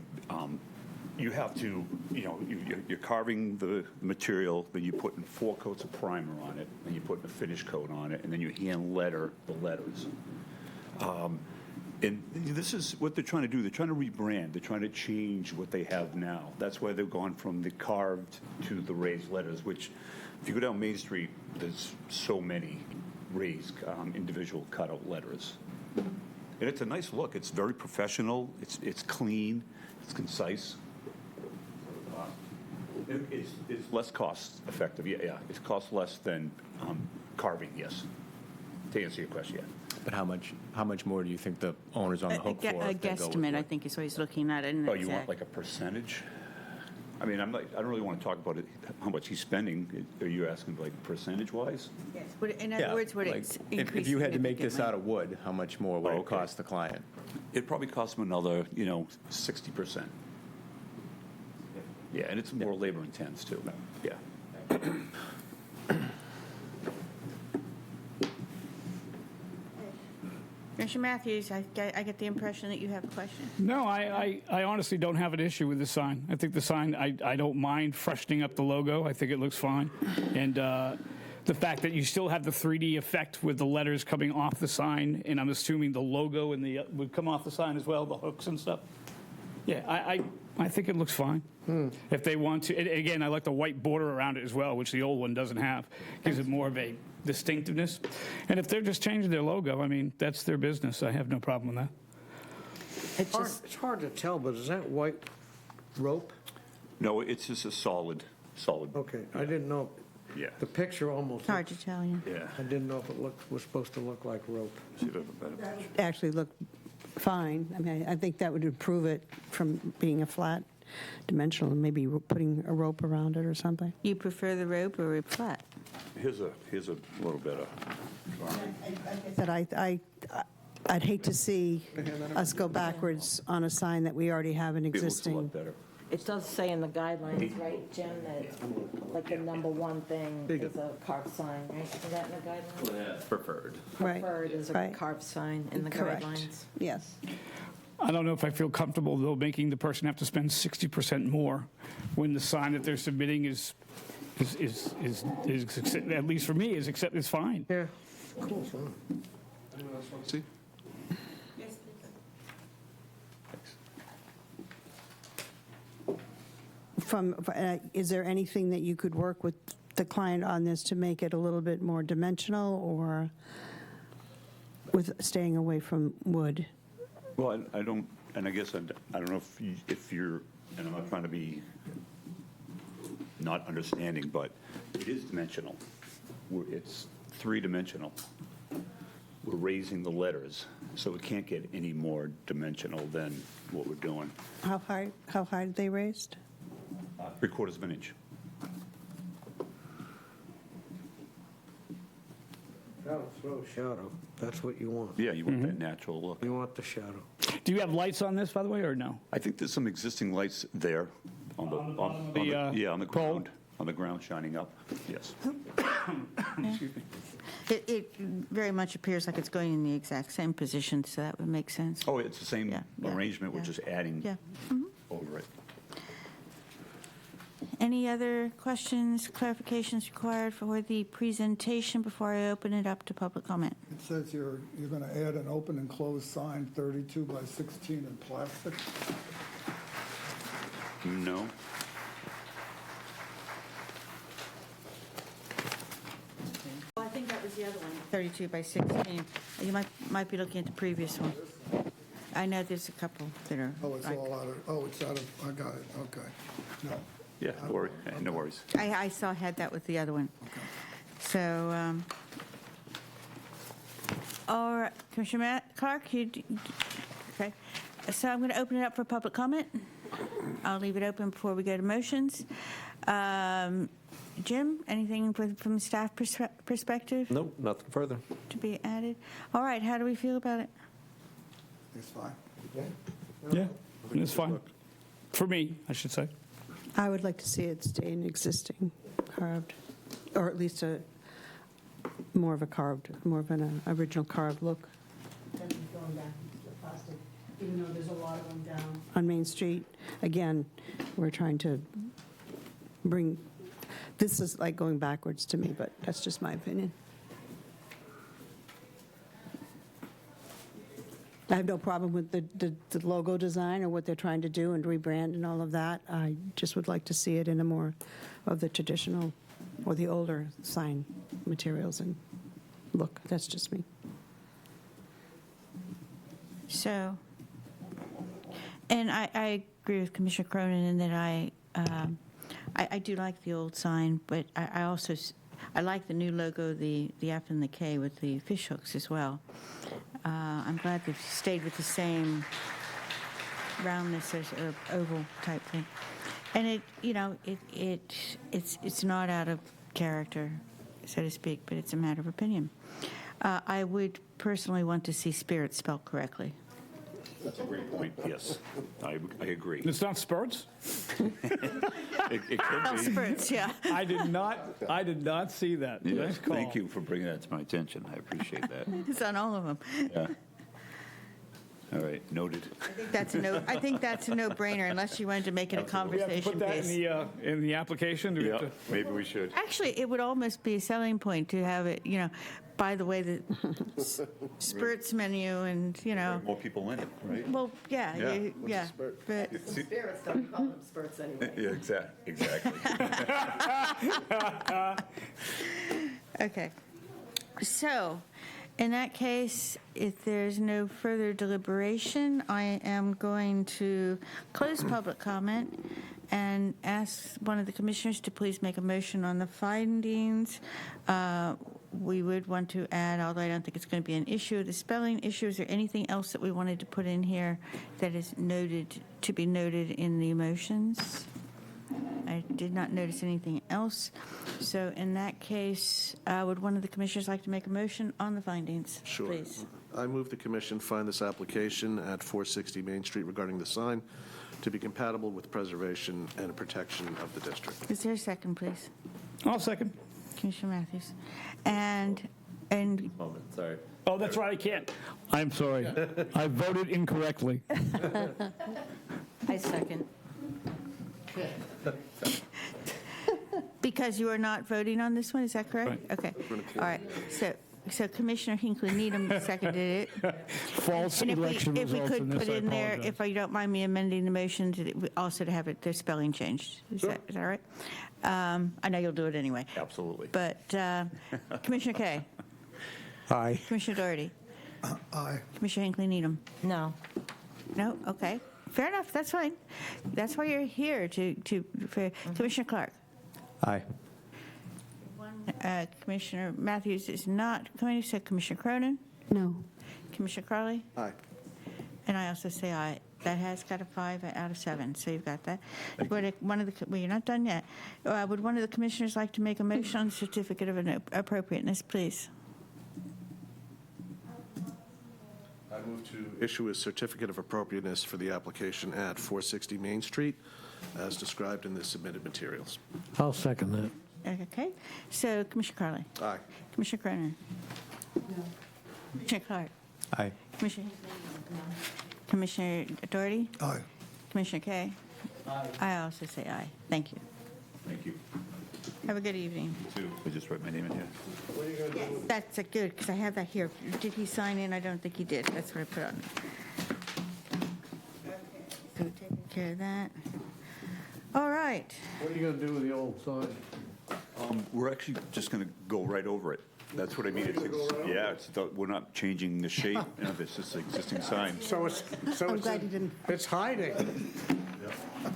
you have to, you're carving the material, then you put in 4 coats of primer on it, then you put a finish coat on it, and then you hand letter the letters. And this is what they're trying to do. They're trying to rebrand. They're trying to change what they have now. That's why they've gone from the carved to the raised letters, which, if you go down Main Street, there's so many raised individual cutout letters. And it's a nice look. It's very professional. It's clean. It's concise. It's less cost effective. Yeah. It costs less than carving. Yes. To answer your question, yeah. but how much more do you think the owner's on the hook for? A if they go with guesstimate, I wood? think, is what he's looking at. And Oh, you want like a percentage? I mean, I don't really want to talk about it, how much he's spending. Are you asking like percentage-wise? Yes. In Yeah, other words, would like, it if increase you had to make this significantly? out of wood, how much more would Oh, it okay. cost the client? It probably costs him another, 60%. Yeah, and it's more labor intense too. Yeah. Commissioner Matthews, I get the impression that you have a question. No, I honestly don't have an issue with the sign. I think the sign, I don't mind freshening up the logo. I think it looks fine. And the fact that you still have the 3D effect with the letters coming off the sign, and I'm assuming the logo and the would come off the sign as well, the hooks and stuff. Yeah, I think it looks fine. If they want to, and again, I like the white border around it as well, which the old one doesn't have. Gives it more of a distinctiveness. And if they're just changing their logo, I mean, that's their business. I have no problem with that. it's hard to tell, but is that white rope? No, it's just a solid. Okay, I didn't know. Yeah. The picture almost, It's hard to tell, yeah. Yeah. I didn't know if it was supposed to look like rope. See if I have a better picture. Actually look fine. I mean, I think that would improve it from being a flat dimensional, and maybe putting a rope around it or something. You prefer the rope or a flat? Here's a little better. That I'd hate to see us go backwards on a sign that we already have an It looks a existing. lot better. It does say in the guidelines, right, Jim, that like the number one thing is a carved sign, right? Is that in the guidelines? Preferred. Right. Preferred is a Right. carved sign in the Correct. guidelines. Yes. I don't know if I feel comfortable, though, making the person have to spend 60% more when the sign that they're submitting is at least for me, is fine. Yeah. Cool sign. See? Is there anything that you could work with the client on this to make it a little bit more dimensional, or with staying away from wood? Well, I don't, and I guess I don't know if you're, and I'm not trying to be not understanding, but it is dimensional. It's three-dimensional. We're raising the letters, so it can't get any more dimensional than what we're doing. How high are they raised? 3/4 of an inch. That'll throw shadow. That's what you want. Yeah, you want that natural look. You want the shadow. Do you have lights on this, by the way, or no? I think there's some existing lights there on the, on the, yeah, on the pole? ground, on the ground shining up. Yes. Excuse me. It very much appears like it's going in the exact same position, so that would make sense. Oh, it's the same Yeah, yeah, arrangement. We're yeah. just adding Yeah. over it. Any other questions, clarifications required for the presentation before I open it up to public comment? It says you're going to add an open and closed sign 32 by 16 in plastic. No. Well, I think that was the other one. 32 by 16. You might be looking at the previous one. I know there's a couple that are. Oh, it's like- all out of, it's out of, I got it, okay. No. Yeah, no worries. I saw had that with the other one. So, all right, Commissioner Clark, okay. So I'm going to open it up for public comment. I'll leave it open before we go to motions. Jim, anything from staff perspective Nope, nothing further. to be added? All right, how do we feel about it? It's fine. Yeah, it's fine. For me, I should say. I would like to see it stay an existing carved, or at least more of an original carved look. Going back to the plastic, even though there's a lot of them down on Main Street. Again, we're trying to bring, this is like going backwards to me, but that's just my opinion. I have no problem with the logo design or what they're trying to do and rebrand and all of that. I just would like to see it in a more of the traditional or the older sign materials and look. That's just me. So, and I agree with Commissioner Cronin in that I do like the old sign, but I also I like the new logo, the F and the K with the fish hooks as well. I'm glad they've stayed with the same roundness or oval type thing, and it's not out of character, so to speak, but it's a matter of opinion. I would personally want to see spirit spelled correctly. That's a great point. Yes, I agree. It's not spurts? It could Oh, be. spurts, yeah. I did not see that. Yes, Nice call. thank you for bringing that to my attention. I appreciate that. It's on all of them. Yeah. All right, noted. I think that's a no-brainer unless you wanted to make it a Do we have to conversation put that piece. in the application? Do we have Yeah, to- maybe we should. Actually, it would almost be a selling point to have it, by the way, the spurts menu and, More people in it, right? well, yeah, Yeah. yeah. But Spirits, don't call them spurts anyway. Yeah, exactly. okay. So, in that case, if there's no further deliberation, I am going to close public comment and ask one of the commissioners to please make a motion on the findings. We would want to add, although I don't think it's going to be an issue, the spelling issue. Is there anything else that we wanted to put in here that is noted, to be noted in the motions? I did not notice anything else. So in that case, would one of the commissioners like to make a motion on the findings? Sure. Please. I move the commission find this application at 460 Main Street regarding the sign to be compatible with preservation and protection of the district. Is there a second, please? I'll second. Commissioner Matthews. And Moment, sorry. Oh, that's right, I can't. I'm sorry. I voted incorrectly. I second. Because you are not voting on this one, is that correct? Right. Okay, all right. So Commissioner Hinckley Needham seconded it. False And election if we results in could this, put I in there, apologize. if you don't mind me amending the motion, also to have it, the spelling changed. Is that all right? I know you'll do it anyway. Absolutely. But Commissioner Kay, Aye. Commissioner Doherty, Aye. Commissioner Hinckley Needham. No. No? Okay. Fair enough, that's fine. That's why you're here, for Commissioner Clark. Aye. Commissioner Matthews is not coming, so Commissioner Cronin, No. Commissioner Carley, Aye. and I also say aye. That has got a 5 out of 7, so you've got that. Well, you're not done yet. Would one of the commissioners like to make a motion on the certificate of appropriateness, please? I move to issue a certificate of appropriateness for the application at 460 Main Street as described in the submitted materials. I'll second that. Okay, so Commissioner Carley, Aye. Commissioner Cronin. Commissioner Clark, Aye. Commissioner Doherty, Aye. Commissioner Kay. I also say aye. Thank you. Thank you. Have a good evening. Too. I just write my name in here. That's a good, because I have that here. Did he sign in? I don't think he did. That's what I put on. So we're taking care of that. All right. What are you going to do with the old sign? We're actually just going to go right over it. That's what I mean. We're not changing the shape. It's just an existing sign. So it's, I'm glad you didn't. it's hiding.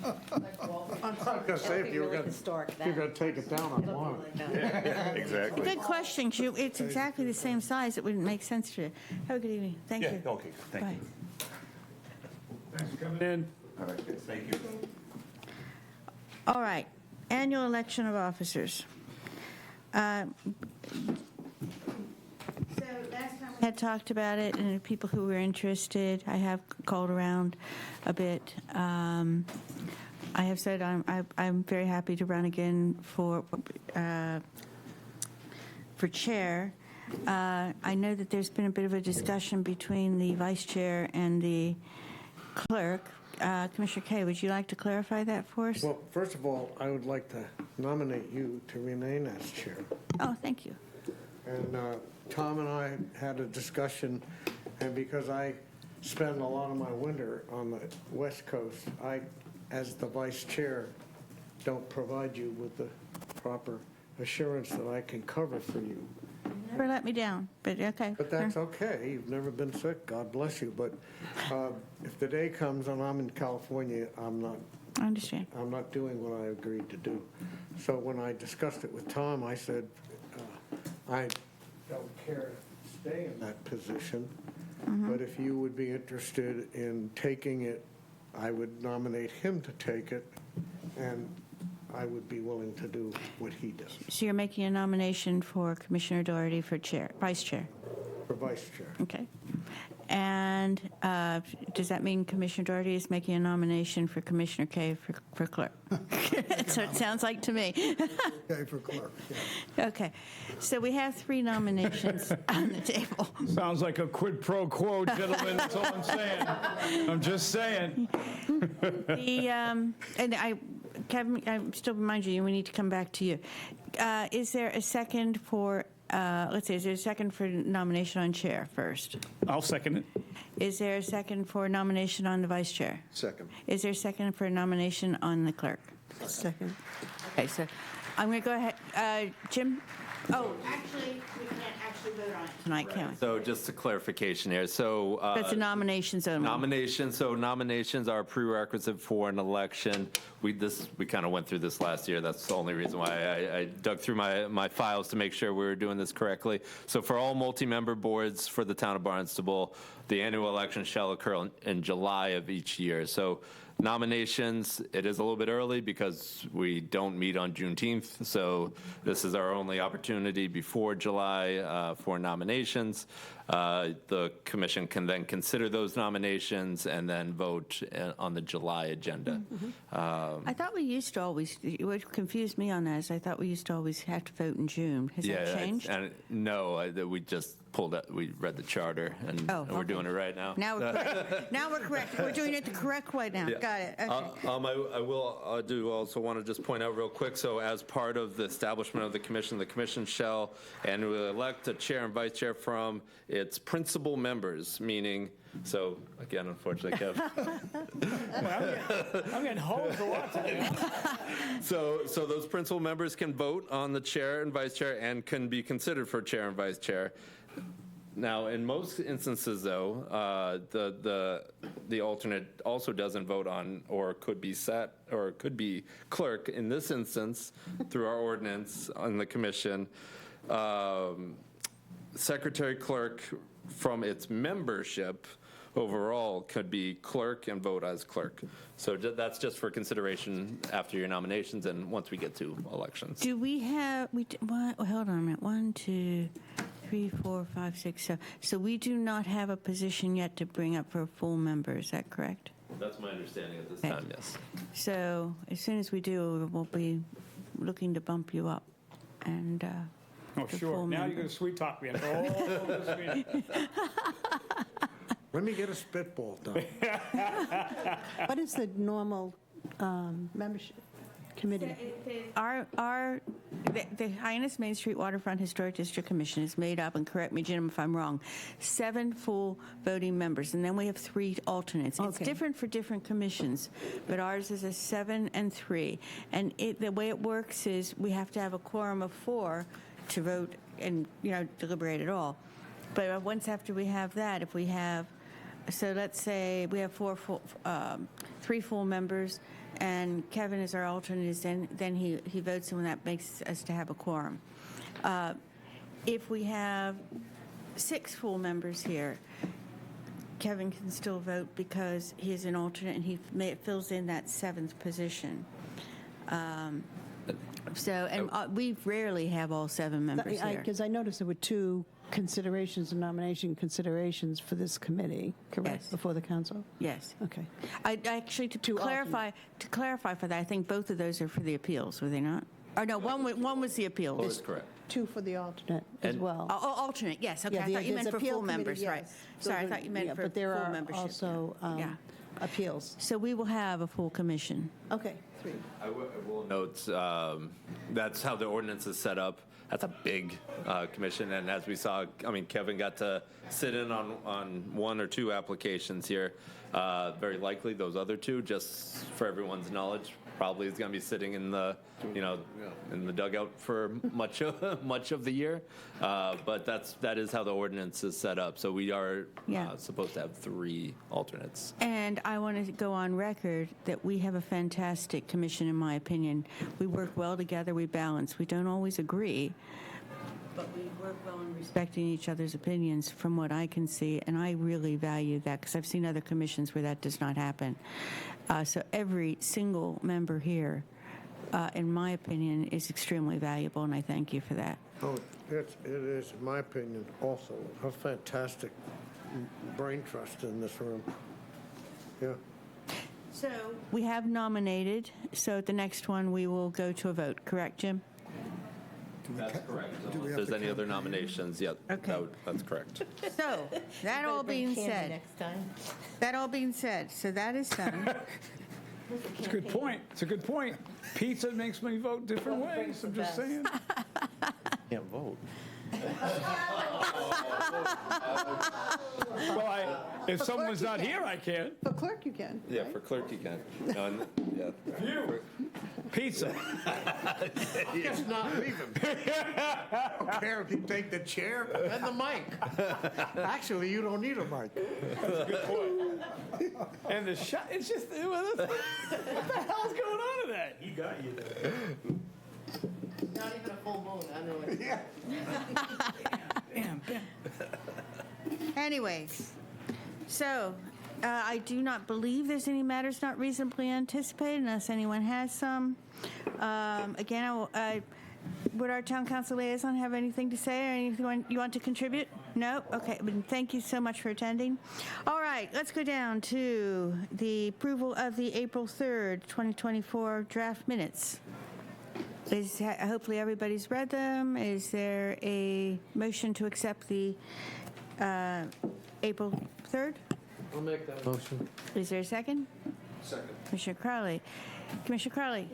I'm not going to say if you were going to take it down, I want it. Exactly. Good question. 'Cause it's exactly the same size. It wouldn't make sense to you. Have a good evening. Thank Yeah, you. okay, thank Bye. you. And All right, thank you. All right. Annual election of officers. So last time we had talked about it, and people who were interested, I have called around a bit. I have said I'm very happy to run again for chair. I know that there's been a bit of a discussion between the vice chair and the clerk. Commissioner Kay, would you like to clarify that for us? Well, first of all, I would like to nominate you to remain as chair. Oh, thank you. And Tom and I had a discussion, and because I spend a lot of my winter on the West Coast, I, as the vice chair, don't provide you with the proper assurance that I can cover for you. Never let me down, but okay. But that's okay. You've never been sick. God bless you. But if the day comes and I'm in California, I understand. I'm not doing what I agreed to do. So when I discussed it with Tom, I said, I don't care to stay in that position, but if you would be interested in taking it, I would nominate him to take it, and I would be willing to do what he does So you're making a nomination for Commissioner Doherty for vice chair? for vice chair. Okay. And does that mean Commissioner Doherty is making a nomination for Commissioner Kay for clerk? That's what it sounds like to me. Okay, for clerk, yeah. Okay. So we have 3 nominations on the table. sounds like a quid pro quo, gentlemen. That's all I'm saying. I'm just saying. Kevin, I still remind you, we need to come back to you. Is there a second for, let's see, is there a second for nomination on chair first? I'll second it. Is there a second for nomination on the vice chair? Second. Is there a second for nomination on the clerk? Second. Okay, so I'm going to go ahead. Jim? Oh, actually, we can't actually vote on it tonight, can we? So just a clarification here. So That's the nominations only. nominations. So nominations are a prerequisite for an election. We kind of went through this last year. That's the only reason why I dug through my files to make sure we were doing this correctly. So for all multi-member boards for the town of Barnstable, the annual election shall occur in July of each year. So nominations, it is a little bit early because we don't meet on Juneteenth, so this is our only opportunity before July for nominations. The commission can then consider those nominations and then vote on the July agenda. I thought we used to always, what confused me on that is I thought we used to always have to vote in June. Has that changed? And no, we just pulled up, we read the charter, and we're doing it right now. Now we're correct. Now we're correct. We're doing it the correct way now. Yeah. Got it. Okay. I will do also want to just point out real quick, so as part of the establishment of the commission shall annually elect a chair and vice chair from its principal members, meaning, so again, unfortunately, Kev. I'm getting hosed a lot today. So those principal members can vote on the chair and vice chair and can be considered for chair and vice chair. Now, in most instances, though, the alternate also doesn't vote on or could be clerk. In this instance, through our ordinance on the commission, secretary clerk from its membership overall could be clerk and vote as clerk. So that's just for consideration after your nominations and once we get to elections. Do we have, hold on a minute, 1, 2, 3, 4, 5, 6, 7. So we do not have a position yet to bring up for a full member, is that correct? That's my understanding at this Okay. time, yes. So as soon as we do, we'll be looking to bump you up. And Oh, the sure. full Now member. you're going to sweet talk me. Let me get a spitball done. What is the normal membership committee? The Hyannis Main Street Waterfront Historic District Commission is made up, and correct me, Jim, if I'm wrong, 7 full voting members, and then we have 3 alternates. It's Okay. different for different commissions, but ours is a 7 and 3. And the way it works is we have to have a quorum of 4 to vote and, deliberate at all. But once after we have that, if we have, so let's say we have 3 full members, and Kevin is our alternate, then he votes, and that makes us to have a quorum. If we have 6 full members here, Kevin can still vote because he is an alternate, and he fills in that 7th position. We rarely have all 7 members here. Because I noticed there were 2 nomination considerations for this committee, correct? Yes. Before the council? Yes. Okay. Actually, to clarify for that, I think both of those are for the appeals, were they not? Or no, one was the appeals. That's correct. 2 for the alternate as well. Alternate, yes. Okay, Yeah, I thought you there's meant for appeal full committee, members, right? yes. Sorry, I Those are- thought you meant yeah, for but there full are membership. also Yeah. appeals. So we will have a full commission. Okay, 3. I will note, that's how the ordinance is set up. That's a big commission, and as we saw, Kevin got to sit in on 1 or 2 applications here. Very likely those other 2, just for everyone's knowledge, probably is going to be sitting in the, in the dugout for much of the year. But that is how the ordinance is set up. So we are supposed to have 3 alternates. And I want to go on record that we have a fantastic commission, in my opinion. We work well together, we balance. We don't always agree, but we work well in respecting each other's opinions from what I can see, and I really value that because I've seen other commissions where that does not happen. So every single member here, in my opinion, is extremely valuable, and I thank you for that. Oh, it is, in my opinion, also a fantastic brain trust in this room. Yeah. So we have nominated, so at the next one, we will go to a vote, correct, Jim? That's correct. do we If have there's to any other nominations, Okay. that's correct. So, that all being said, Next time. so that is done. It's a good point. It's a good point. Pizza makes me vote different ways. I'm just saying. Can't vote. Well, if someone's not here, I can. For clerk, you can. Yeah, for clerk you can. No, yeah. Pizza. Just not leaving. I don't care if you take the chair and the mic. Actually, you don't need a mic. And the shot, it's just, what the hell's going on with that? He got you there. Not even a full moon, I know it. Yeah. Damn. Anyways, so I do not believe there's any matters not reasonably anticipated unless anyone has some. Again, would our town council liaison have anything to say or anything you want to contribute? No? Okay, but thank you so much for attending. All right, let's go down to the approval of the April 3rd, 2024 draft minutes. Hopefully everybody's read them. Is there a motion to accept the April 3rd? I'll make that motion. Is there a second? Second. Commissioner Crowley. Commissioner Crowley.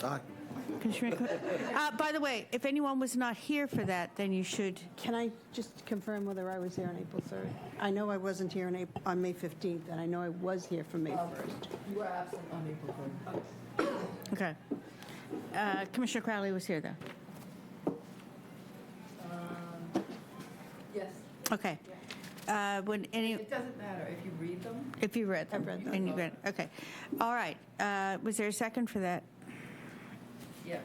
Aye. Commissioner by the way, if anyone was not here for that, then you should. Can I just confirm whether I was here on April 3rd? I know I wasn't here on May 15th, and I know I was here for May 1st. You were absent on April 3rd. Okay. Commissioner Crowley was here, though. Yes. Okay. Would any, It doesn't matter if you read them. if you read them? I've read them. And you read, okay. All right. Was there a second for that? Yeah.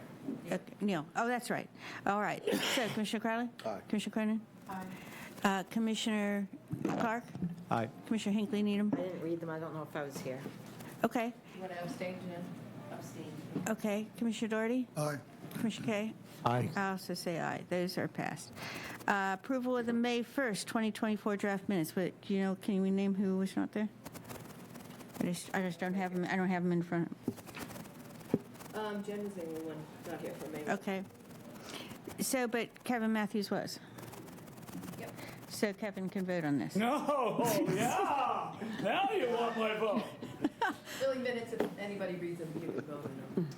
Neil. Oh, that's right. All right. So, Commissioner Crowley? Aye. Commissioner Cronin? Aye. Commissioner Clark? Aye. Commissioner Hinckley Needham? I didn't read them, I don't know if I was here. Okay. You want to abstain, Jim? Abstain. Okay. Commissioner Doherty? Aye. Commissioner Kay? Aye. I also say aye. Those are passed. Approval of the May 1st, 2024 draft minutes. But, can we name who was not there? I just don't have them. I don't have them in front. Jen was the only one not here for May. Okay. So, but Kevin Matthews was. Yep. So Kevin can vote on this. No, yeah. Now you want my vote. Filling minutes, if anybody reads them, you can vote on them.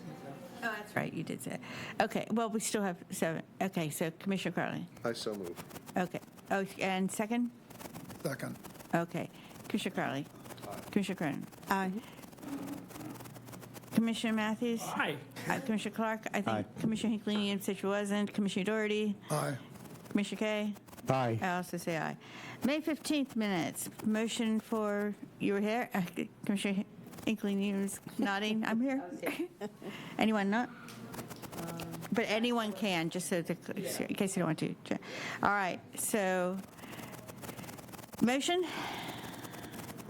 Oh, that's right. You did say it. Okay. Well, we still have 7. Okay. So Commissioner Crowley. I so move. Okay. Oh, and second? Second. Okay. Commissioner Crowley. Commissioner Cronin. Aye. Commissioner Matthews. Aye. Commissioner Clark. I think Aye. Commissioner Hinckley said she wasn't. Commissioner Doherty. Aye. Commissioner Kay. Aye. I also say aye. May 15th minutes. Motion for, you were here? Commissioner Hinckley was nodding. I'm here. Anyone not? But anyone can, just so in case you don't want to. All right. So, motion?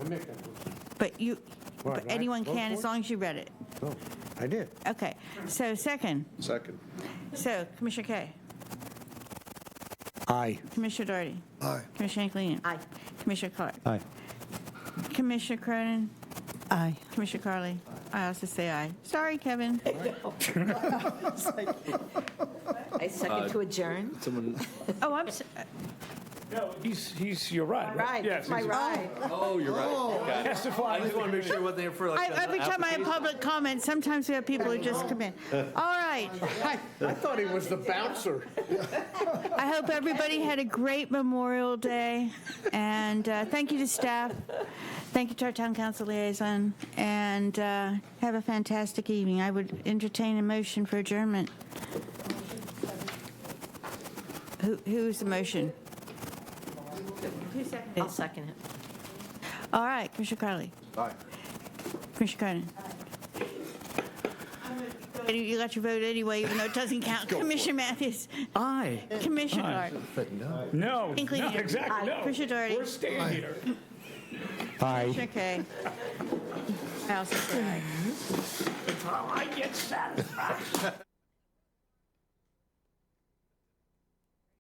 I make that motion. But you, Well, but right. anyone Vote can for as it? long as you read it. No, I did. Okay. So, second. Second. So, Commissioner Kay. Aye. Commissioner Doherty. Aye. Commissioner Hinckley. Aye. Commissioner Clark. Aye. Commissioner Cronin. Aye. Commissioner Carley. I also say aye. Sorry, Kevin. I second to adjourn. Someone, Oh, No, you're right. Right, Yes, that's my he's- ride. oh, you're right. Got it. Testify. I just want to make sure what they're for, like, every time I have public comment, sometimes we have people who just come in. All right. I thought he was the bouncer. I hope everybody had a great Memorial Day. And thank you to staff. Thank you to our town council liaison. And have a fantastic evening. I would entertain a motion for adjournment. Who's the motion? I'll second it. All right, Commissioner Carley. Aye. Commissioner Cronin. You got your vote anyway, even though it doesn't count. Commissioner Matthews. Aye. Commissioner Clark. No, Hinckley. no, exactly, no. Commissioner Doherty. We're staying here. Aye. Commissioner Kay. I also say aye. Until I get satisfied.